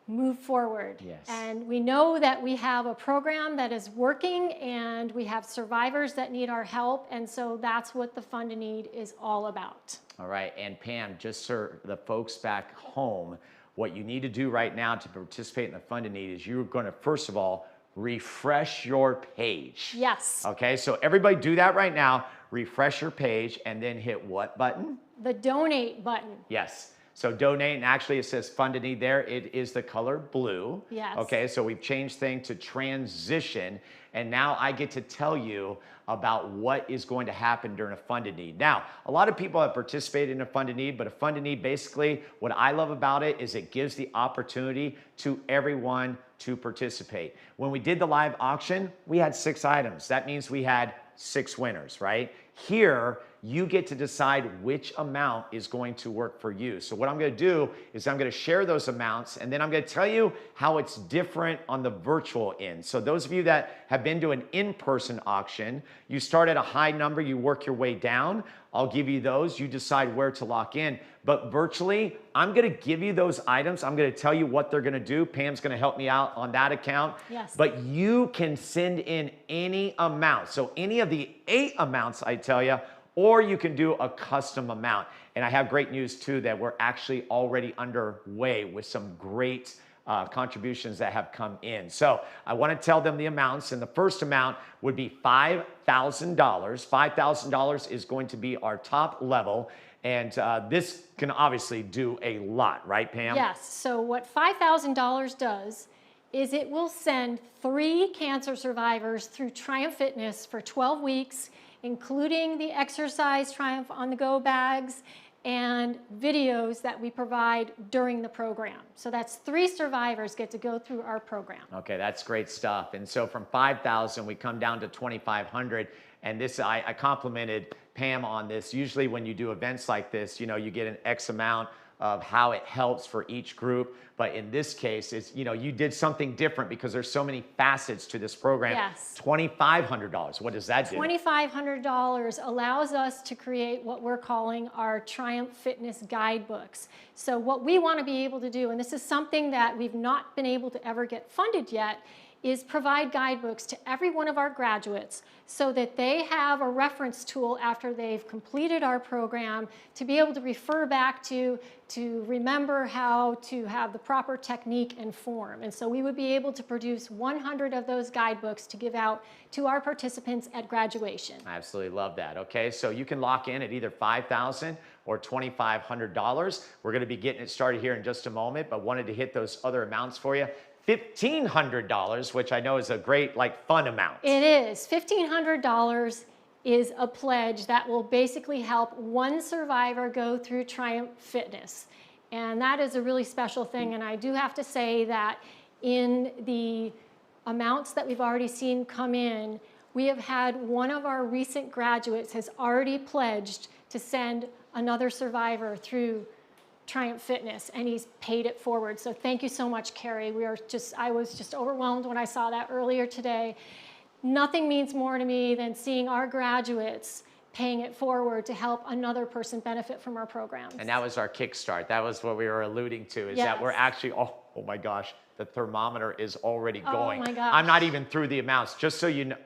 move forward. Yes. And we know that we have a program that is working, and we have survivors that need our help, and so that's what the Fund a Need is all about. All right, and Pam, just for the folks back home, what you need to do right now to participate in the Fund a Need is you're going to, first of all, refresh your page. Yes. Okay, so everybody do that right now. Refresh your page and then hit what button? The donate button. Yes. So donate, and actually it says Fund a Need there. It is the color blue. Yes. Okay, so we've changed things to transition, and now I get to tell you about what is going to happen during a Fund a Need. Now, a lot of people have participated in a Fund a Need, but a Fund a Need, basically, what I love about it is it gives the opportunity to everyone to participate. When we did the live auction, we had 6 items. That means we had 6 winners, right? Here, you get to decide which amount is going to work for you. So what I'm going to do is I'm going to share those amounts, and then I'm going to tell you how it's different on the virtual end. So those of you that have been to an in-person auction, you start at a high number, you work your way down. I'll give you those. You decide where to lock in. But virtually, I'm going to give you those items. I'm going to tell you what they're going to do. Pam's going to help me out on that account. Yes. But you can send in any amount. So any of the 8 amounts I tell you, or you can do a custom amount. And I have great news too, that we're actually already underway with some great contributions that have come in. So I want to tell them the amounts, and the first amount would be $5,000. $5,000 is going to be our top level, and this can obviously do a lot, right, Pam? Yes, so what $5,000 does is it will send 3 cancer survivors through Triumph Fitness for 12 weeks, including the exercise Triumph on the Go bags and videos that we provide during the program. So that's 3 survivors get to go through our program. Okay, that's great stuff. And so from 5,000, we come down to 2,500. And this, I complimented Pam on this. Usually when you do events like this, you know, you get an X amount of how it helps for each group. But in this case, it's, you know, you did something different because there's so many facets to this program. Yes. $2,500. What does that do? $2,500 allows us to create what we're calling our Triumph Fitness guidebooks. So what we want to be able to do, and this is something that we've not been able to ever get funded yet, is provide guidebooks to every one of our graduates so that they have a reference tool after they've completed our program to be able to refer back to remember how to have the proper technique and form. And so we would be able to produce 100 of those guidebooks to give out to our participants at graduation. I absolutely love that. Okay, so you can lock in at either $5,000 or $2,500. We're going to be getting it started here in just a moment, but wanted to hit those other amounts for you. $1,500, which I know is a great, like, fun amount. It is. $1,500 is a pledge that will basically help one survivor go through Triumph Fitness. And that is a really special thing. And I do have to say that in the amounts that we've already seen come in, we have had one of our recent graduates has already pledged to send another survivor through Triumph Fitness, and he's paid it forward. So thank you so much, Carrie. I was just overwhelmed when I saw that earlier today. Nothing means more to me than seeing our graduates paying it forward to help another person benefit from our programs. And that was our kickstart. That was what we were alluding to, is that we're actually, oh my gosh, the thermometer is already going. Oh my gosh. I'm not even through the amounts, just so you know.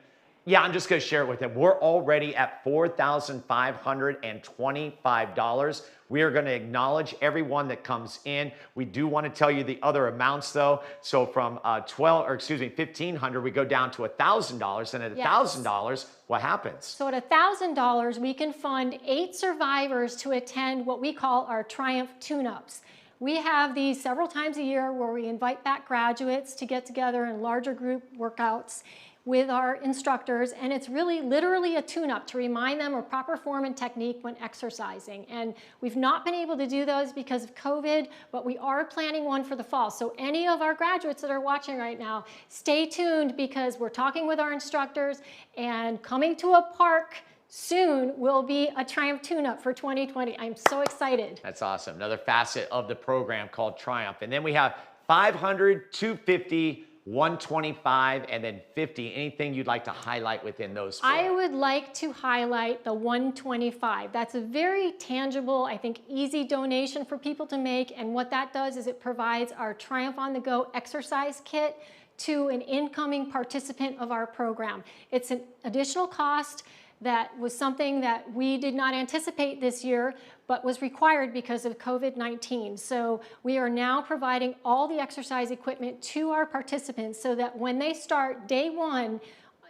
Yeah, I'm just going to share it with them. We're already at $4,525. We are going to acknowledge everyone that comes in. We do want to tell you the other amounts, though. So from $1,500, we go down to $1,000, and at $1,000, what happens? So at $1,000, we can fund 8 survivors to attend what we call our Triumph tune-ups. We have these several times a year where we invite back graduates to get together in larger group workouts with our instructors, and it's really literally a tune-up to remind them of proper form and technique when exercising. And we've not been able to do those because of COVID, but we are planning one for the fall. So any of our graduates that are watching right now, stay tuned, because we're talking with our instructors, and coming to a park soon will be a Triumph tune-up for 2020. I'm so excited. That's awesome. Another facet of the program called Triumph. And then we have 500, 250, 125, and then 50. Anything you'd like to highlight within those 4? I would like to highlight the 125. That's a very tangible, I think, easy donation for people to make. And what that does is it provides our Triumph on the Go exercise kit to an incoming participant of our program. It's an additional cost that was something that we did not anticipate this year, but was required because of COVID-19. So we are now providing all the exercise equipment to our participants so that when they start day 1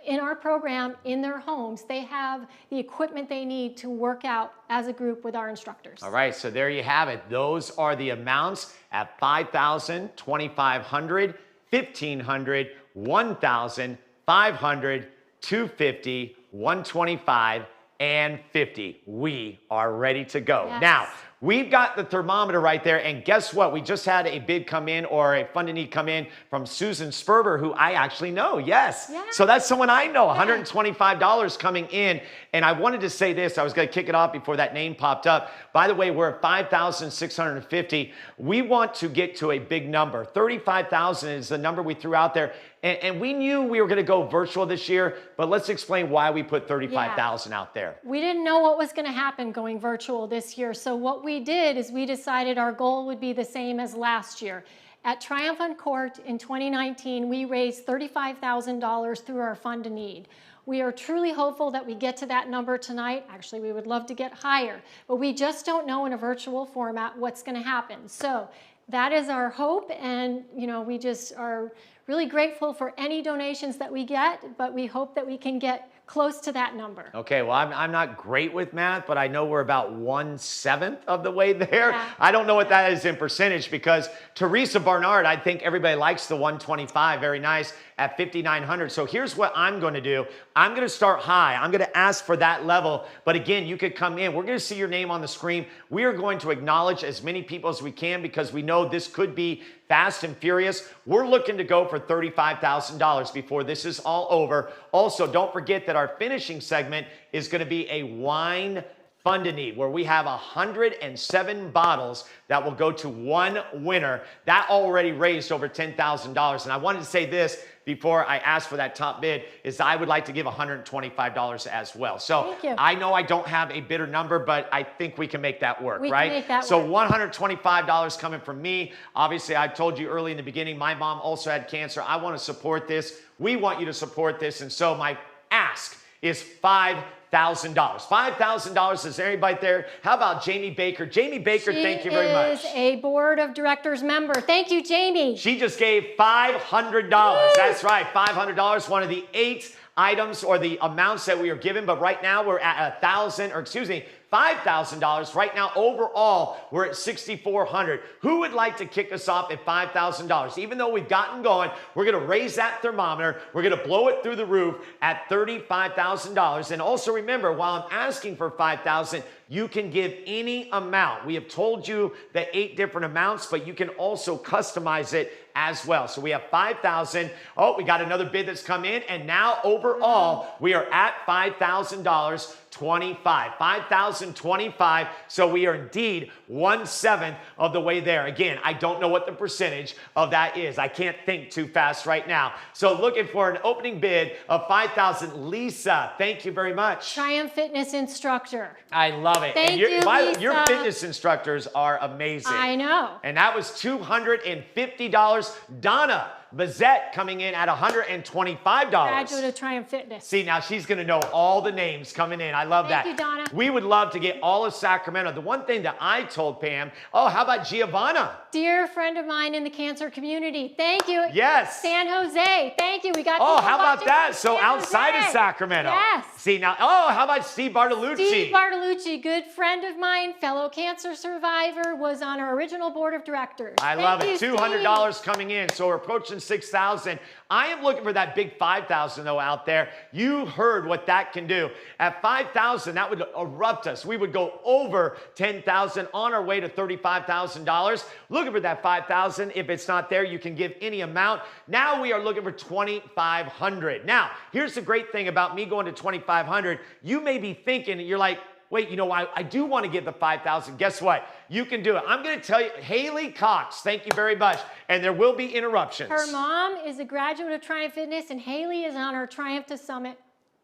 in our program in their homes, they have the equipment they need to work out as a group with our instructors. All right, so there you have it. Those are the amounts at $5,000, $2,500, $1,500, $1,000, $500, $250, $125, and $50. We are ready to go. Yes. Now, we've got the thermometer right there, and guess what? We just had a bid come in, or a fund to need come in from Susan Sperber, who I actually know. Yes. Yeah. So that's someone I know. $125 coming in. And I wanted to say this. I was going to kick it off before that name popped up. By the way, we're at $5,650. We want to get to a big number. $35,000 is the number we threw out there. And we knew we were going to go virtual this year, but let's explain why we put $35,000 out there. We didn't know what was going to happen going virtual this year. So what we did is we decided our goal would be the same as last year. At Triumph Uncorked in 2019, we raised $35,000 through our Fund to Need. We are truly hopeful that we get to that number tonight. Actually, we would love to get higher, but we just don't know in a virtual format what's going to happen. So that is our hope, and we just are really grateful for any donations that we get, but we hope that we can get close to that number. Okay, well, I'm not great with math, but I know we're about 1/7 of the way there. Yeah. I don't know what that is in percentage, because Teresa Barnard, I think everybody likes the 125, very nice, at 5,900. So here's what I'm going to do. I'm going to start high. I'm going to ask for that level, but again, you could come in. We're going to see your name on the screen. We are going to acknowledge as many people as we can, because we know this could be fast and furious. We're looking to go for $35,000 before this is all over. Also, don't forget that our finishing segment is going to be a wine fund a need, where we have 107 bottles that will go to one winner. That already raised over $10,000. And I wanted to say this before I ask for that top bid, is I would like to give $125 as well. So I know I don't have a bidder number, but I think we can make that work, right? We can make that so work. $125 coming from me. Obviously, I told you early in the beginning, my mom also had cancer. I want to support this. We want you to support this. And so my ask is $5,000. $5,000. Is there anybody there? How about Jamie Baker? Jamie Baker, thank you very much. She is a board of directors member. Thank you, Jamie. She just gave $500. That's right, $500. One of the 8 items or the amounts that we are given, but right now we're at $5,000. Right now, overall, we're at $6,400. Who would like to kick us off at $5,000? Even though we've gotten going, we're going to raise that thermometer. We're going to blow it through the roof at $35,000. And also remember, while I'm asking for $5,000, you can give any amount. We have told you the 8 different amounts, but you can also customize it as well. So we have $5,000. Oh, we got another bid that's come in, and now overall, we are at $5,000. 5,025. So we are indeed 1/7 of the way there. Again, I don't know what the percentage of that is. I can't think too fast right now. So looking for an opening bid of $5,000. Lisa, thank you very much. Triumph Fitness instructor. I love it. Thank you, Lisa. Your fitness instructors are amazing. I know. And that was $250. Donna Bazette coming in at $125. Graduate of Triumph Fitness. See, now she's going to know all the names coming in. I love that. Thank you, Donna. We would love to get all of Sacramento. The one thing that I told Pam, oh, how about Giovanna? Dear friend of mine in the cancer community. Thank you. Yes. San Jose. Thank you. We got Oh, people how about watching that? from So San outside Jose. of Sacramento. Yes. See, now, oh, how about Steve Bartolucci? Steve Bartolucci, good friend of mine, fellow cancer survivor, was on our original board of directors. I love it. $200 coming in. So we're approaching 6,000. I am looking for that big 5,000 though out there. You heard what that can do. At 5,000, that would erupt us. We would go over 10,000 on our way to $35,000. Looking for that 5,000. If it's not there, you can give any amount. Now we are looking for 2,500. Now, here's the great thing about me going to 2,500. You may be thinking, you're like, wait, you know, I do want to give the 5,000. Guess what? You can do it. I'm going to tell you, Haley Cox, thank you very much. And there will be interruptions. Her mom is a graduate of Triumph Fitness, and Haley is on our Triumph to Summit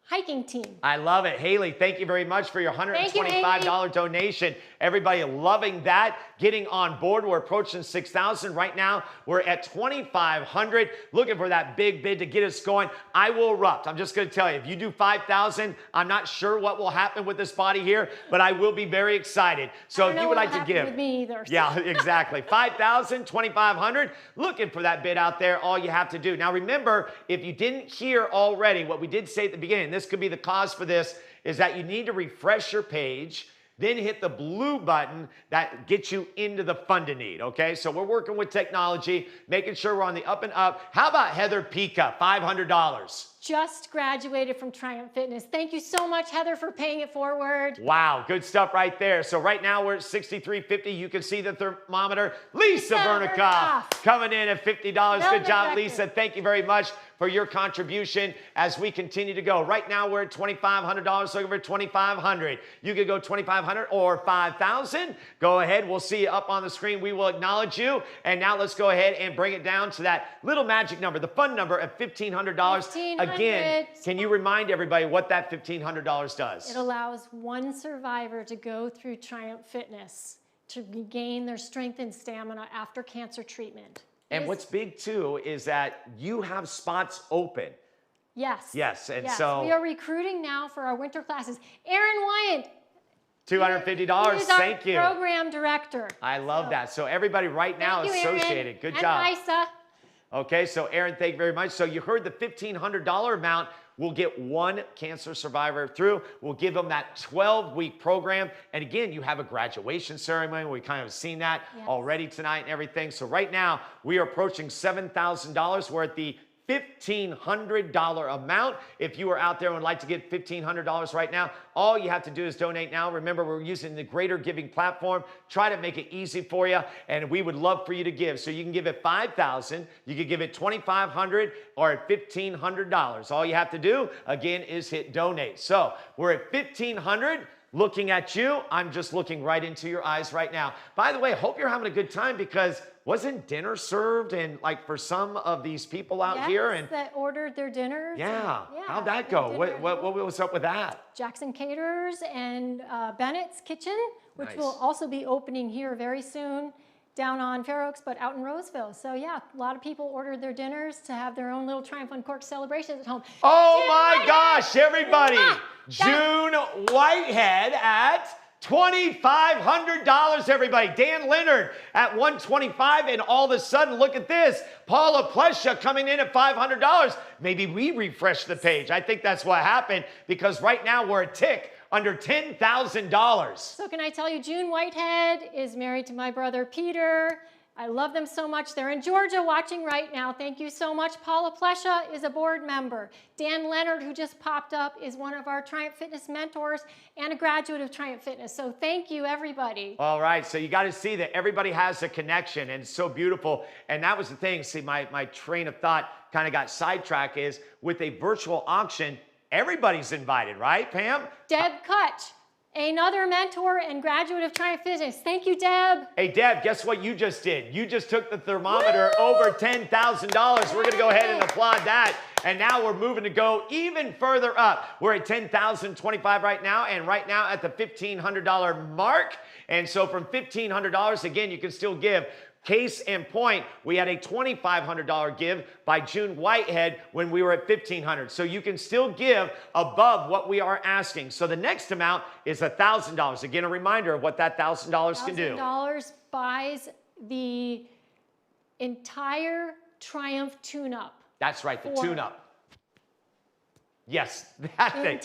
hiking team. I love it. Haley, thank you very much for your $125 donation. Everybody loving that, getting on board. We're approaching 6,000. Right now, we're at 2,500. Looking for that big bid to get us going. I will erupt. I'm just going to tell you, if you do 5,000, I'm not sure what will happen with this body here, but I will be very excited. So if you would like to give. With me either, so. Yeah, exactly. 5,000, 2,500. Looking for that bid out there, all you have to do. Now remember, if you didn't hear already what we did say at the beginning, this could be the cause for this, is that you need to refresh your page, then hit the blue button that gets you into the fund a need, okay? So we're working with technology, making sure we're on the up and up. How about Heather Pica, $500? Just graduated from Triumph Fitness. Thank you so much, Heather, for paying it forward. Wow, good stuff right there. So right now we're at $63.50. You can see the thermometer. Lisa Bernikoff coming in at $50. Good job, Lisa. Thank you very much for your contribution as we continue to go. Right now we're at $2,500, looking for $2,500. You could go $2,500 or $5,000. Go ahead, we'll see you up on the screen. We will acknowledge you. And now let's go ahead and bring it down to that little magic number, the fun number of $1,500. Again, can you remind everybody what that $1,500 does? It allows one survivor to go through Triumph Fitness to regain their strength and stamina after cancer treatment. And what's big too is that you have spots open. Yes. Yes, and yes. so we are recruiting now for our winter classes. Aaron Wyant. $250. Thank you. Program director. I love that. So everybody right now Thank you, associated. Aaron. Good and job. Lisa. Okay, so Aaron, thank you very much. So you heard the $1,500 amount. We'll get one cancer survivor through. We'll give them that 12-week program. And again, you have a graduation ceremony. We kind of seen that already tonight and everything. So right now, we are approaching $7,000. We're at the $1,500 amount. If you are out there and would like to get $1,500 right now, all you have to do is donate now. Remember, we're using the Greater Giving platform. Try to make it easy for you, and we would love for you to give. So you can give it $5,000, you can give it $2,500, or at $1,500. All you have to do, again, is hit donate. So we're at $1,500. Looking at you, I'm just looking right into your eyes right now. By the way, hope you're having a good time, because wasn't dinner served and like for some of these people out here? And that ordered their dinners. Yeah. How'd that go? What was up with that? Jackson Caterers and Bennett's Kitchen, which Nice. will also be opening here very soon down on Fair Oaks, but out in Roseville. So yeah, a lot of people ordered their dinners to have their own little Triumph Uncorked celebrations at home. Oh my gosh, everybody. June Whitehead at $2,500, everybody. Dan Leonard at $125, and all of a sudden, look at this. Paula Plesha coming in at $500. Maybe we refresh the page. I think that's what happened, because right now we're a tick under $10,000. So can I tell you, June Whitehead is married to my brother Peter. I love them so much. They're in Georgia watching right now. Thank you so much. Paula Plesha is a board member. Dan Leonard, who just popped up, is one of our Triumph Fitness mentors and a graduate of Triumph Fitness. So thank you, everybody. All right, so you got to see that everybody has a connection, and it's so beautiful. And that was the thing. See, my train of thought kind of got sidetracked, is with a virtual auction, everybody's invited, right, Pam? Deb Kutch, another mentor and graduate of Triumph Fitness. Thank you, Deb. Hey, Deb, guess what you just did? You just took the thermometer over $10,000. We're going to go ahead and applaud that. And now we're moving to go even further up. We're at $10,025 right now, and right now at the $1,500 mark. And so from $1,500, again, you can still give. Case in point, we had a $2,500 give by June Whitehead when we were at $1,500. So you can still give above what we are asking. So the next amount is $1,000. Again, a reminder of what that $1,000 can do. $1,000 buys the entire Triumph tune-up. That's right, the tune-up. Yes, that thing.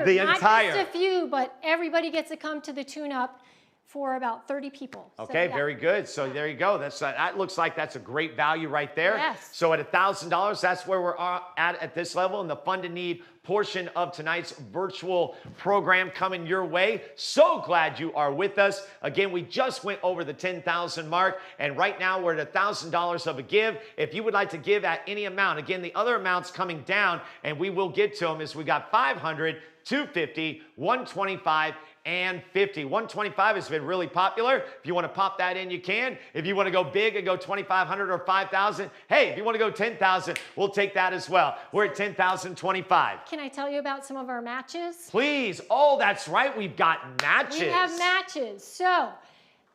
The entire. Not just a few, but everybody gets to come to the tune-up for about 30 people. Okay, so, yeah. Very good. So there you go. That looks like that's a great value right there. Yes. So at $1,000, that's where we're at this level, and the Fund to Need portion of tonight's virtual program coming your way. So glad you are with us. Again, we just went over the 10,000 mark, and right now we're at $1,000 of a give. If you would like to give at any amount, again, the other amounts coming down, and we will get to them, is we got 500, 250, 125, and 50. 125 has been really popular. If you want to pop that in, you can. If you want to go big and go 2,500 or 5,000, hey, if you want to go 10,000, we'll take that as well. We're at 10,025. Can I tell you about some of our matches? Please. Oh, that's right. We've got matches. We have matches. So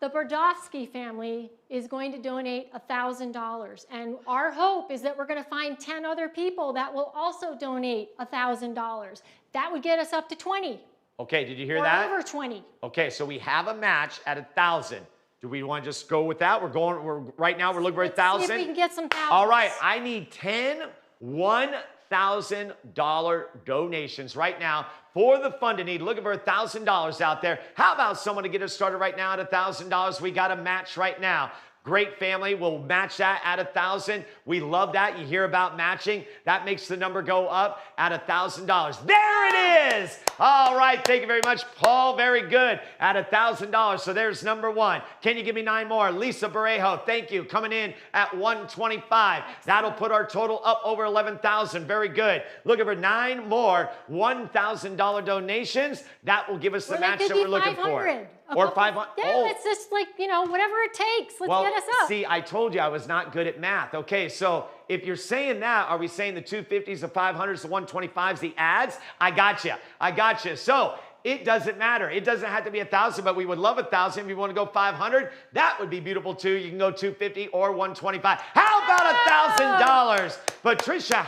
the Brodowski family is going to donate $1,000. And our hope is that we're going to find 10 other people that will also donate $1,000. That would get us up to 20. Okay, did you hear or that? Over 20. Okay, so we have a match at 1,000. Do we want to just go with that? Right now we're looking for 1,000. See if we can get some thousands. All right, I need 10 $1,000 donations right now for the Fund to Need. Looking for $1,000 out there. How about someone to get us started right now at $1,000? We got a match right now. Great family. We'll match that at 1,000. We love that. You hear about matching. That makes the number go up at $1,000. There it is. All right. Thank you very much, Paul. Very good. At $1,000. So there's number one. Can you give me 9 more? Lisa Barejo, thank you. Coming in at $125. That'll put our total up over $11,000. Very good. Looking for 9 more $1,000 donations. That will give us the match that we're looking for. Or 500. Yeah, it's just like, whatever it takes. Let's get us up. See, I told you I was not good at math. Okay, so if you're saying that, are we saying the 250s, the 500s, the 125s, the ads? I got you. So it doesn't matter. It doesn't have to be 1,000, but we would love 1,000. If you want to go 500, that would be beautiful too. You can go 250 or 125. How about $1,000? Patricia,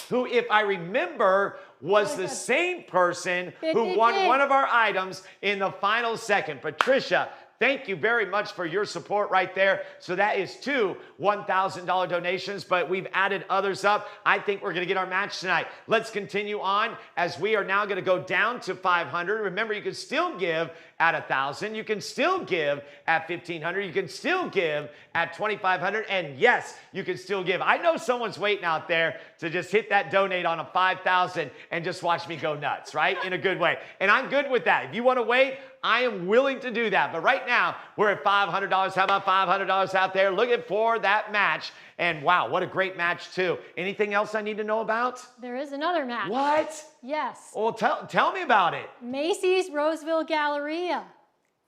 who, if I remember, was the same person who won one of our items in the final second. Patricia, Thank you very much for your support right there. So that is 2 $1,000 donations, but we've added others up. I think we're going to get our match tonight. Let's continue on as we are now going to go down to 500. Remember, you can still give at 1,000. You can still give at 1,500. You can still give at 2,500. And yes, you can still give. I know someone's waiting out there to just hit that donate on a 5,000 and just watch me go nuts, right? In a good way. And I'm good with that. If you want to wait, I am willing to do that. But right now, we're at $500. How about $500 out there looking for that match? And wow, what a great match too. Anything else I need to know about? There is another match. What? Yes. Well, tell me about it. Macy's Roseville Galleria,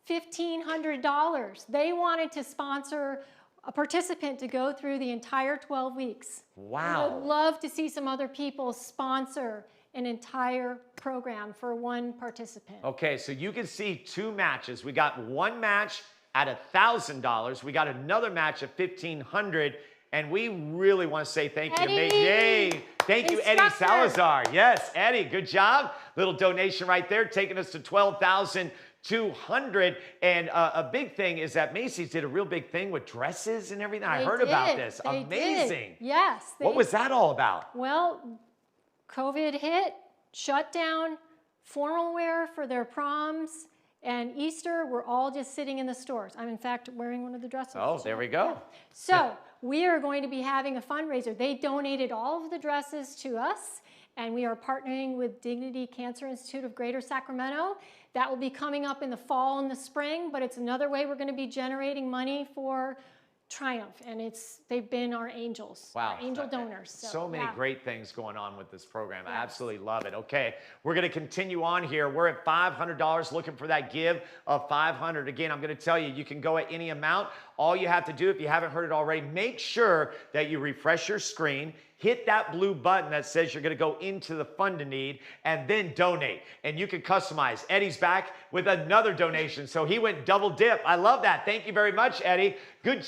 $1,500. They wanted to sponsor a participant to go through the entire 12 weeks. Wow. I would love to see some other people sponsor an entire program for one participant. Okay, so you can see 2 matches. We got one match at $1,000. We got another match at $1,500. And we really want to say thank you to Eddie. Yay. Thank you, Eddie Salazar. Yes, Eddie, good job. Little donation right there, taking us to $12,200. And a big thing is that Macy's did a real big thing with dresses and everything. I heard about this. They Amazing. did. Yes. What was that all about? Well, COVID hit, shut down, formal wear for their proms, and Easter, we're all just sitting in the stores. I'm, in fact, wearing one of the dresses. Oh, there we go. So we are going to be having a fundraiser. They donated all of the dresses to us, and we are partnering with Dignity Cancer Institute of Greater Sacramento. That will be coming up in the fall and the spring, but it's another way we're going to be generating money for Triumph, and they've been our angels, Wow. our angel donors. So many yeah. great things going on with this program. I absolutely love it. Okay, we're going to continue on here. We're at $500 looking for that give of $500. Again, I'm going to tell you, you can go at any amount. All you have to do, if you haven't heard it already, make sure that you refresh your screen, hit that blue button that says you're going to go into the fund a need, and then donate. And you can customize. Eddie's back with another donation, so he went double dip. I love that. Thank you very much, Eddie. Good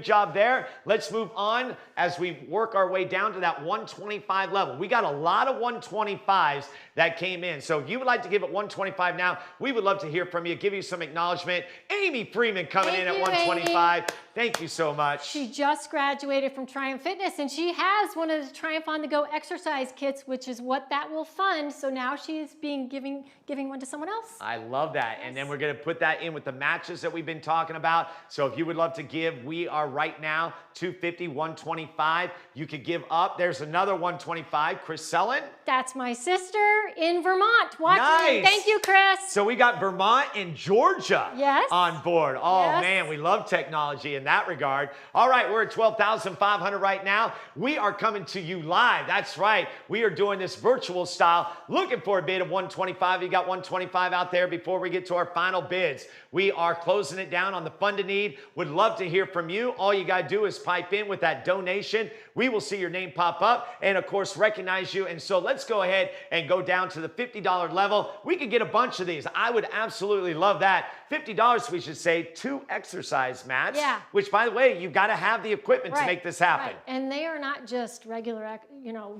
job there. Let's move on as we work our way down to that 125 level. We got a lot of 125s that came in. So if you would like to give it 125 now, we would love to hear from you, give you some acknowledgement. Amy Freeman coming in at 125. Thank you so much. She just graduated from Triumph Fitness, and she has one of the Triumph On The Go exercise kits, which is what that will fund. So now she's giving one to someone else. I love that. Yes. And then we're going to put that in with the matches that we've been talking about. So if you would love to give, we are right now $250, $125. You could give up. There's another $125. Chris Sellen. That's my sister in Vermont watching. Nice. Thank you, Chris. So we got Vermont and Georgia on board. Oh, yes. Man, we love technology in that regard. All right, we're at 12,500 right now. We are coming to you live. That's right. We are doing this virtual style. Looking for a bid of 125. You got 125 out there before we get to our final bids. We are closing it down on the fund a need. Would love to hear from you. All you got to do is pipe in with that donation. We will see your name pop up and, of course, recognize you. And so let's go ahead and go down to the $50 level. We could get a bunch of these. I would absolutely love that. $50, we should say, 2 exercise mats, which, by the way, you've got to have the equipment to make this happen. Right. And they are not just regular,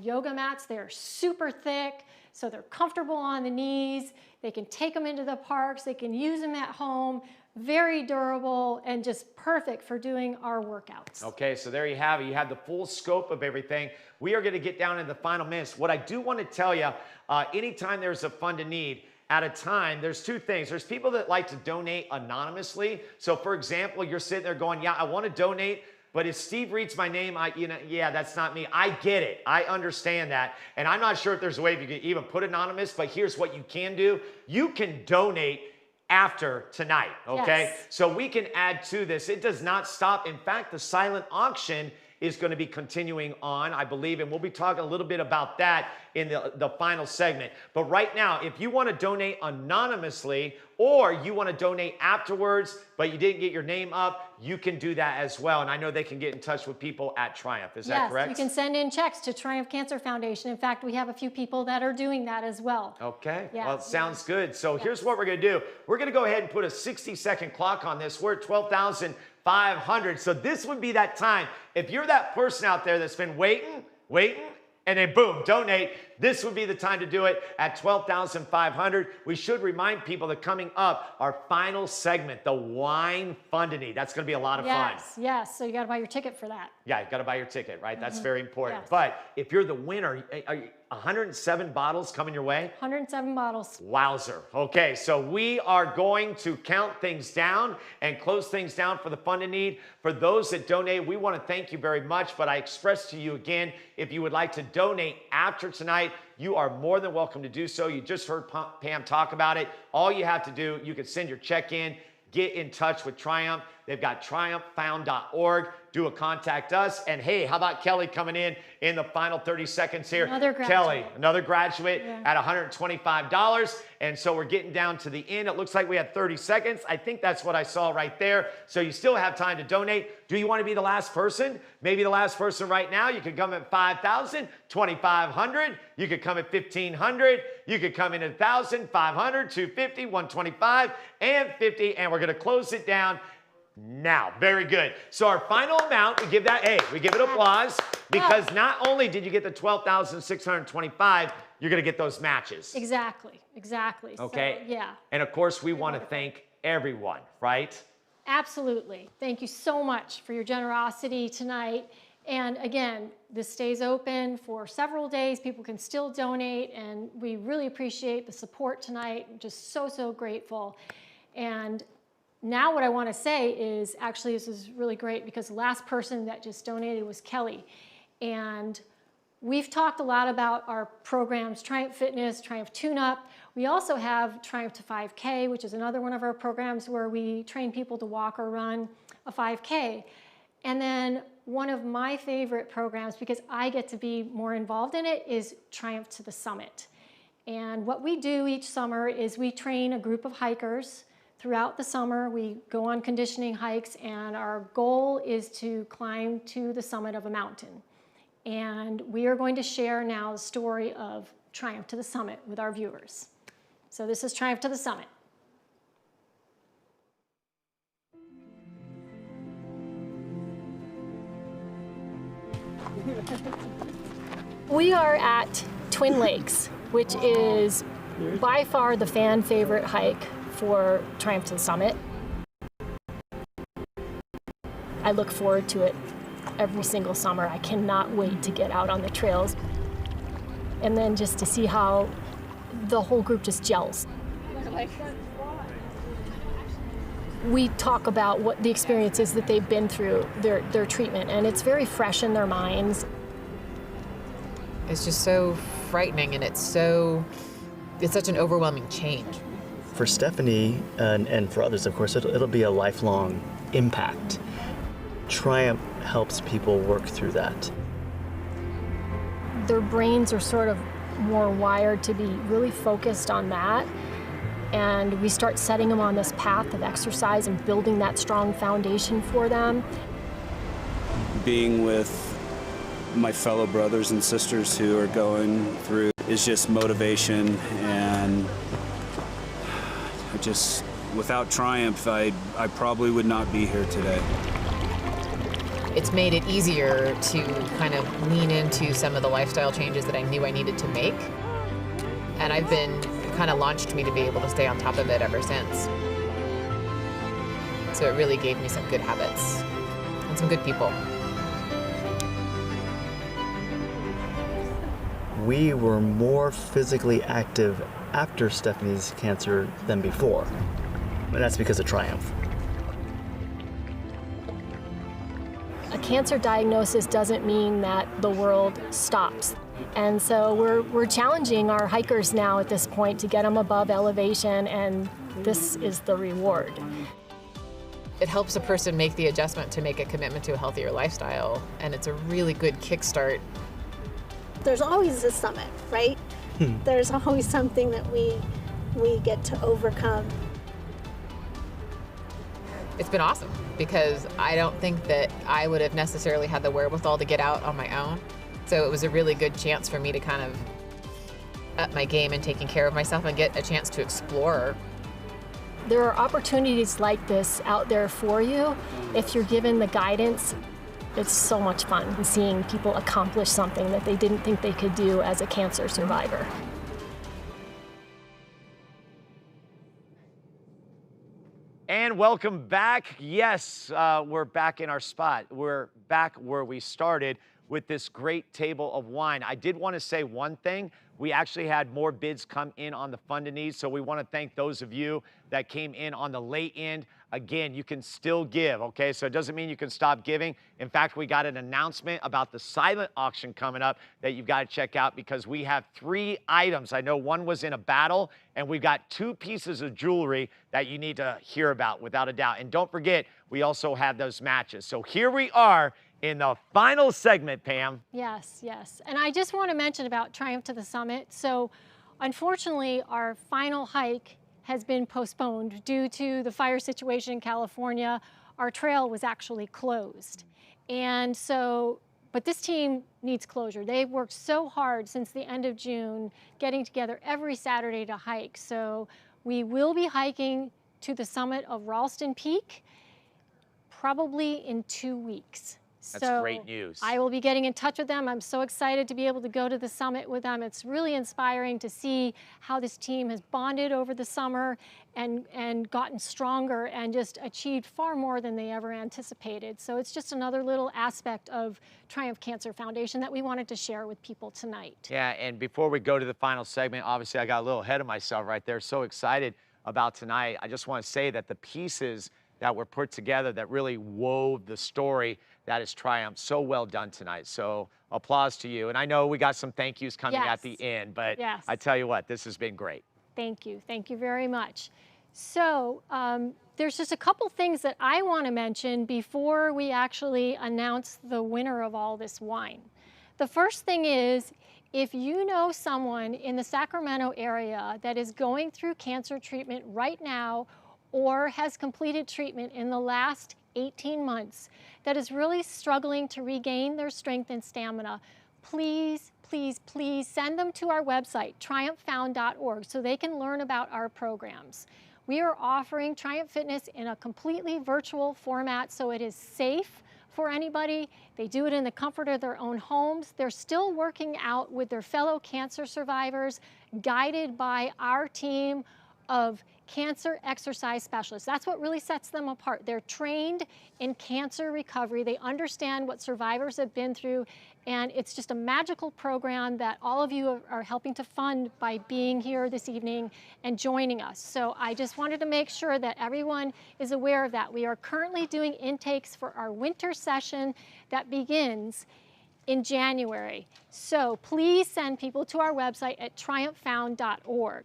yoga mats. They're super thick, so they're comfortable on the knees. They can take them into the parks. They can use them at home. Very durable and just perfect for doing our workouts. Okay, so there you have it. You have the full scope of everything. We are going to get down in the final minutes. What I do want to tell you, anytime there's a fund a need, at a time, there's 2 things. There's people that like to donate anonymously. So for example, you're sitting there going, yeah, I want to donate, but if Steve reads my name, yeah, that's not me. I get it. I understand that. And I'm not sure if there's a way if you can even put anonymous, but here's what you can do. You can donate after tonight, okay? Yes. So we can add to this. It does not stop. In fact, the silent auction is going to be continuing on, I believe, and we'll be talking a little bit about that in the final segment. But right now, if you want to donate anonymously or you want to donate afterwards, but you didn't get your name up, you can do that as well. And I know they can get in touch with people at Triumph. Is that correct? Yes, you can send in checks to Triumph Cancer Foundation. In fact, we have a few people that are doing that as well. Okay, Yeah. well, it sounds good. So here's what we're going to do. We're going to go ahead and put a 60-second clock on this. We're at 12,500. So this would be that time. If you're that person out there that's been waiting, and then boom, donate. This would be the time to do it at $12,500. We should remind people that coming up, our final segment, the wine fundity. That's going to be a lot of fun. Yes. So you got to buy your ticket for that. Yeah, you got to buy your ticket, right? That's very important. Yes. But if you're the winner, 107 bottles coming your way? 107 bottles. Wowzer. Okay, so we are going to count things down and close things down for the Fund a Need. For those that donate, we want to thank you very much, but I express to you again, if you would like to donate after tonight, you are more than welcome to do so. You just heard Pam talk about it. All you have to do, you can send your check in, get in touch with Triumph. They've got triumphfound.org. Do a contact us. And hey, how about Kelly coming in the final 30 seconds here? Another graduate. Kelly, another graduate at $125. And so we're getting down to the end. It looks like we had 30 seconds. I think that's what I saw right there. So you still have time to donate. Do you want to be the last person? Maybe the last person right now. You could come at $5,000, $2,500. You could come at $1,500. You could come in at $1,000, $500, $250, $125, and $50. And we're going to close it down now. Very good. So our final amount, we give it applause, because not only did you get the $12,625, you're going to get those matches. Exactly. Okay. So, yeah. And of course, we want to thank everyone, right? Absolutely. Thank you so much for your generosity tonight. And again, this stays open for several days. People can still donate, and we really appreciate the support tonight. Just so grateful. And now what I want to say is, actually, this is really great, because the last person that just donated was Kelly. And we've talked a lot about our programs, Triumph Fitness, Triumph Tune-Up. We also have Triumph to 5K, which is another one of our programs where we train people to walk or run a 5K. And then one of my favorite programs, because I get to be more involved in it, is Triumph to the Summit. And what we do each summer is we train a group of hikers. Throughout the summer, we go on conditioning hikes, and our goal is to climb to the summit of a mountain. And we are going to share now the story of Triumph to the Summit with our viewers. So this is Triumph to the Summit. We are at Twin Lakes, which is by far the fan favorite hike for Triumph to the Summit. I look forward to it every single summer. I cannot wait to get out on the trails, and then just to see how the whole group just gels. We talk about what the experiences that they've been through, their treatment, and it's very fresh in their minds. It's just so frightening, and it's such an overwhelming change. For Stephanie and for others, of course, it'll be a lifelong impact. Triumph helps people work through that. Their brains are sort of more wired to be really focused on that. And we start setting them on this path of exercise and building that strong foundation for them. Being with my fellow brothers and sisters who are going through is just motivation, and without Triumph, I probably would not be here today. It's made it easier to kind of lean into some of the lifestyle changes that I knew I needed to make. And it kind of launched me to be able to stay on top of it ever since. So it really gave me some good habits and some good people. We were more physically active after Stephanie's cancer than before. And that's because of Triumph. A cancer diagnosis doesn't mean that the world stops. And so we're challenging our hikers now at this point to get them above elevation, and this is the reward. It helps a person make the adjustment to make a commitment to a healthier lifestyle, and it's a really good kickstart. There's always a summit, right? There's always something that we get to overcome. It's been awesome, because I don't think that I would have necessarily had the wherewithal to get out on my own. So it was a really good chance for me to kind of up my game and taking care of myself and get a chance to explore. There are opportunities like this out there for you if you're given the guidance. It's so much fun seeing people accomplish something that they didn't think they could do as a cancer survivor. And welcome back. Yes, we're back in our spot. We're back where we started with this great table of wine. I did want to say one thing. We actually had more bids come in on the Fund a Need, so we want to thank those of you that came in on the late end. Again, you can still give, okay? So it doesn't mean you can stop giving. In fact, we got an announcement about the silent auction coming up that you've got to check out because we have 3 items. I know one was in a battle, and we've got 2 pieces of jewelry that you need to hear about without a doubt. And don't forget, we also have those matches. So here we are in the final segment, Pam. Yes, yes. And I just want to mention about Triumph to the Summit. So unfortunately, our final hike has been postponed due to the fire situation in California. Our trail was actually closed. And so, but this team needs closure. They've worked so hard since the end of June, getting together every Saturday to hike. So we will be hiking to the summit of Ralston Peak, probably in 2 weeks. That's great news. I will be getting in touch with them. I'm so excited to be able to go to the summit with them. It's really inspiring to see how this team has bonded over the summer and gotten stronger and just achieved far more than they ever anticipated. So it's just another little aspect of Triumph Cancer Foundation that we wanted to share with people tonight. Yeah, and before we go to the final segment, obviously I got a little ahead of myself right there. So excited about tonight. I just want to say that the pieces that were put together that really wove the story that is Triumph. So well done tonight. So applause to you. And I know we got some thank yous coming at the end, but I tell you what, this has been great. Thank you. Thank you very much. So there's just a couple things that I want to mention before we actually announce the winner of all this wine. The first thing is, if you know someone in the Sacramento area that is going through cancer treatment right now or has completed treatment in the last 18 months that is really struggling to regain their strength and stamina, please, please, please send them to our website, triumphfound.org, so they can learn about our programs. We are offering Triumph Fitness in a completely virtual format, so it is safe for anybody. They do it in the comfort of their own homes. They're still working out with their fellow cancer survivors, guided by our team of cancer exercise specialists. That's what really sets them apart. They're trained in cancer recovery. They understand what survivors have been through, and it's just a magical program that all of you are helping to fund by being here this evening and joining us. So I just wanted to make sure that everyone is aware of that. We are currently doing intakes for our winter session that begins in January. So please send people to our website at triumphfound.org.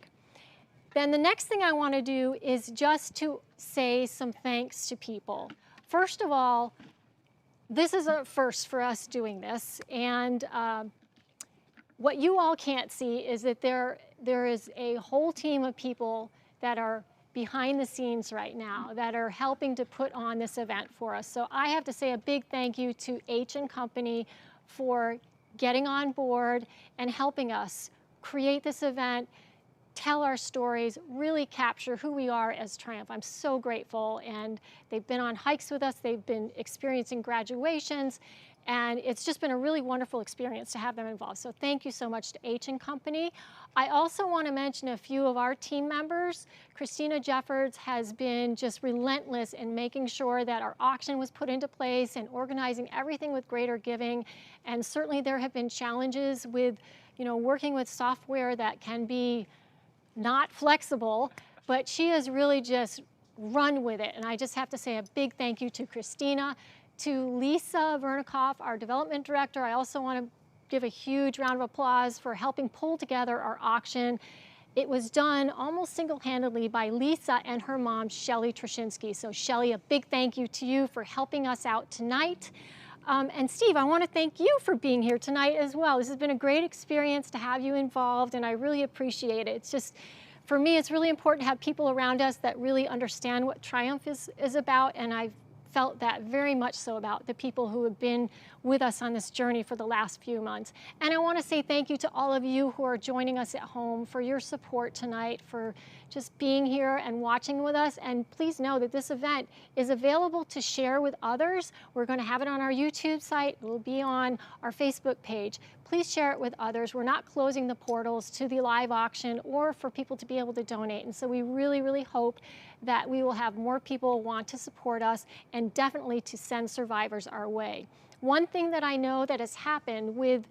Then the next thing I want to do is just to say some thanks to people. First of all, this is a first for us doing this, and what you all can't see is that there is a whole team of people that are behind the scenes right now that are helping to put on this event for us. So I have to say a big thank you to H & Company for getting on board and helping us create this event, tell our stories, really capture who we are as Triumph. I'm so grateful, and they've been on hikes with us, they've been experiencing graduations, and it's just been a really wonderful experience to have them involved. So thank you so much to H & Company. I also want to mention a few of our team members. Christina Jeffords has been just relentless in making sure that our auction was put into place and organizing everything with greater giving. And certainly there have been challenges with, working with software that can be not flexible, but she has really just run with it. And I just have to say a big thank you to Christina, to Lisa Vernikoff, our development director. I also want to give a huge round of applause for helping pull together our auction. It was done almost single-handedly by Lisa and her mom, Shelly Trashinsky. So Shelly, a big thank you to you for helping us out tonight. And Steve, I want to thank you for being here tonight as well. This has been a great experience to have you involved, and I really appreciate it. It's just, for me, it's really important to have people around us that really understand what Triumph is about, and I've felt that very much so about the people who have been with us on this journey for the last few months. And I want to say thank you to all of you who are joining us at home for your support tonight, for just being here and watching with us. And please know that this event is available to share with others. We're going to have it on our YouTube site. It will be on our Facebook page. Please share it with others. We're not closing the portals to the live auction or for people to be able to donate. And so we really, really hope that we will have more people want to support us and definitely to send survivors our way. One thing that I know that has happened with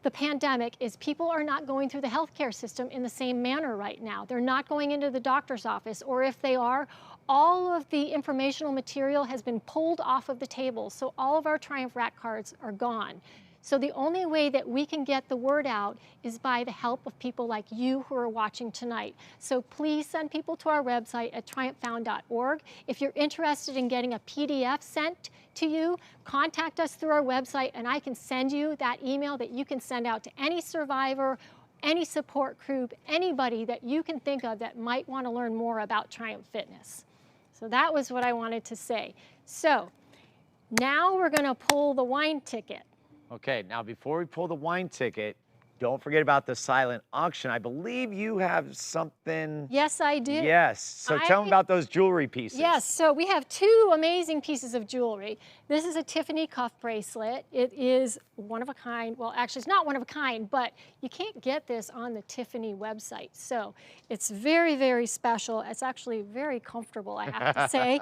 the pandemic is people are not going through the healthcare system in the same manner right now. They're not going into the doctor's office, or if they are, all of the informational material has been pulled off of the table. So all of our Triumph Rack cards are gone. So the only way that we can get the word out is by the help of people like you who are watching tonight. So please send people to our website at triumphfound.org. If you're interested in getting a PDF sent to you, contact us through our website and I can send you that email that you can send out to any survivor, any support group, anybody that you can think of that might want to learn more about Triumph Fitness. So that was what I wanted to say. So now we're going to pull the wine ticket. Okay, now before we pull the wine ticket, don't forget about the silent auction. I believe you have something. Yes, I do. Yes, so tell them about those jewelry pieces. Yes, so we have two amazing pieces of jewelry. This is a Tiffany cuff bracelet. It is one of a kind. Well, actually, it's not one of a kind, but you can't get this on the Tiffany website. So it's very, very special. It's actually very comfortable, I have to say.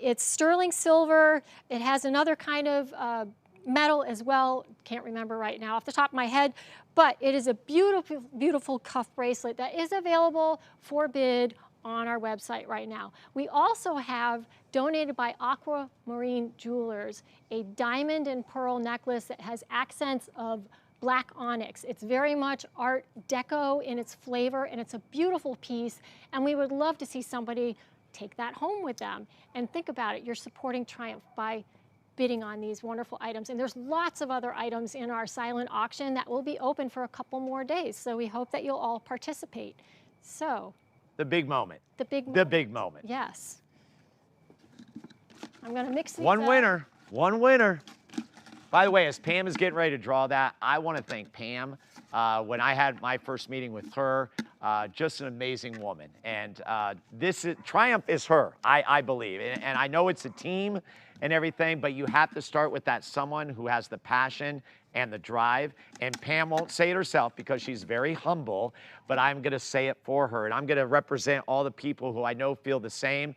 It's sterling silver. It has another kind of metal as well. Can't remember right now off the top of my head, but it is a beautiful, beautiful cuff bracelet that is available for bid on our website right now. We also have, donated by Aquamarine Jewelers, a diamond and pearl necklace that has accents of black onyx. It's very much Art Deco in its flavor, and it's a beautiful piece, and we would love to see somebody take that home with them. And think about it, you're supporting Triumph by bidding on these wonderful items. And there's lots of other items in our silent auction that will be open for a couple more days. So we hope that you'll all participate. So. The big moment. The big moment. The big moment. Yes. I'm going to mix these One up. winner. One winner. By the way, as Pam is getting ready to draw that, I want to thank Pam. When I had my first meeting with her, just an amazing woman. And Triumph is her, I believe. And I know it's a team and everything, but you have to start with that someone who has the passion and the drive. And Pam won't say it herself because she's very humble, but I'm going to say it for her. And I'm going to represent all the people who I know feel the same.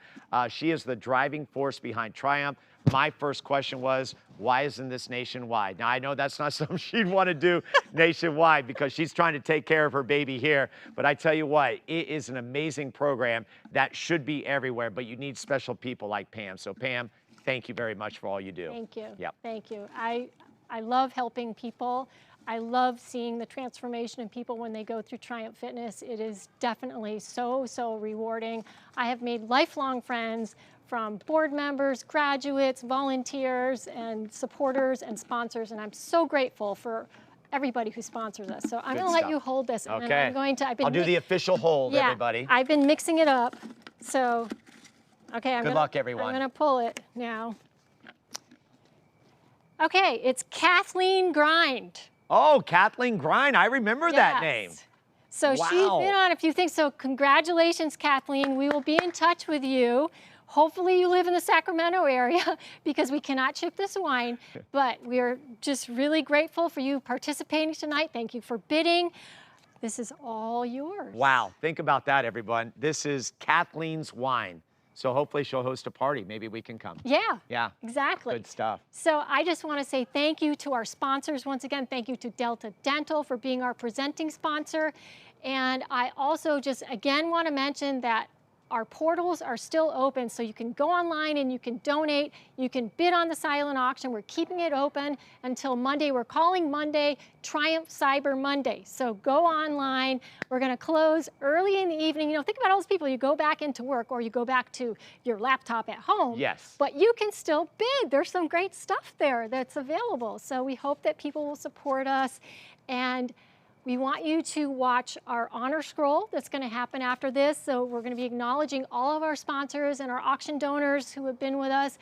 She is the driving force behind Triumph. My first question was, why isn't this nationwide? Now, I know that's not something she'd want to do nationwide because she's trying to take care of her baby here. But I tell you what, it is an amazing program that should be everywhere, but you need special people like Pam. So, Pam, thank you very much for all you do. Thank you. Yep. Thank you. I love helping people. I love seeing the transformation in people when they go through Triumph Fitness. It is definitely so, so rewarding. I have made lifelong friends from board members, graduates, volunteers, and supporters and sponsors, and I'm so grateful for everybody who sponsors us. So I'm going to let you hold this. Okay. And I'm going to, I'll do the official hold, everybody. I've been mixing it up. So, okay, Good luck, everyone. I'm going to pull it now. Okay, it's Kathleen Grind. Oh, Kathleen Grind. I remember that name. So wow. She's been on a few things. So congratulations, Kathleen. We will be in touch with you. Hopefully you live in the Sacramento area because we cannot ship this wine, but we are just really grateful for you participating tonight. Thank you for bidding. This is all yours. Wow, think about that, everyone. This is Kathleen's wine. So hopefully she'll host a party. Maybe we can come. Yeah, yeah, exactly. Good stuff. So I just want to say thank you to our sponsors. Once again, thank you to Delta Dental for being our presenting sponsor. And I also just again want to mention that our portals are still open, so you can go online and you can donate. You can bid on the silent auction. We're keeping it open until Monday. We're calling Monday Triumph Cyber Monday. So go online. We're going to close early in the evening. You know, think about all those people. You go back into work or you go back to your laptop at home. Yes. But you can still bid. There's some great stuff there that's available. So we hope that people will support us. And we want you to watch our honor scroll that's going to happen after this. So we're going to be acknowledging all of our sponsors and our auction donors who have been with us.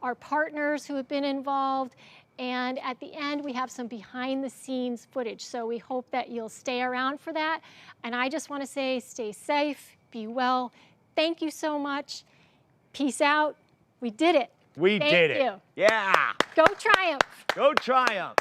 our partners who have been involved, and at the end, we have some behind the scenes footage. So we hope that you'll stay around for that. And I just want to say, stay safe, be well. Thank you so much. Peace out. We did it. We did it. Thank you. Yeah. Go Triumph. Go Triumph.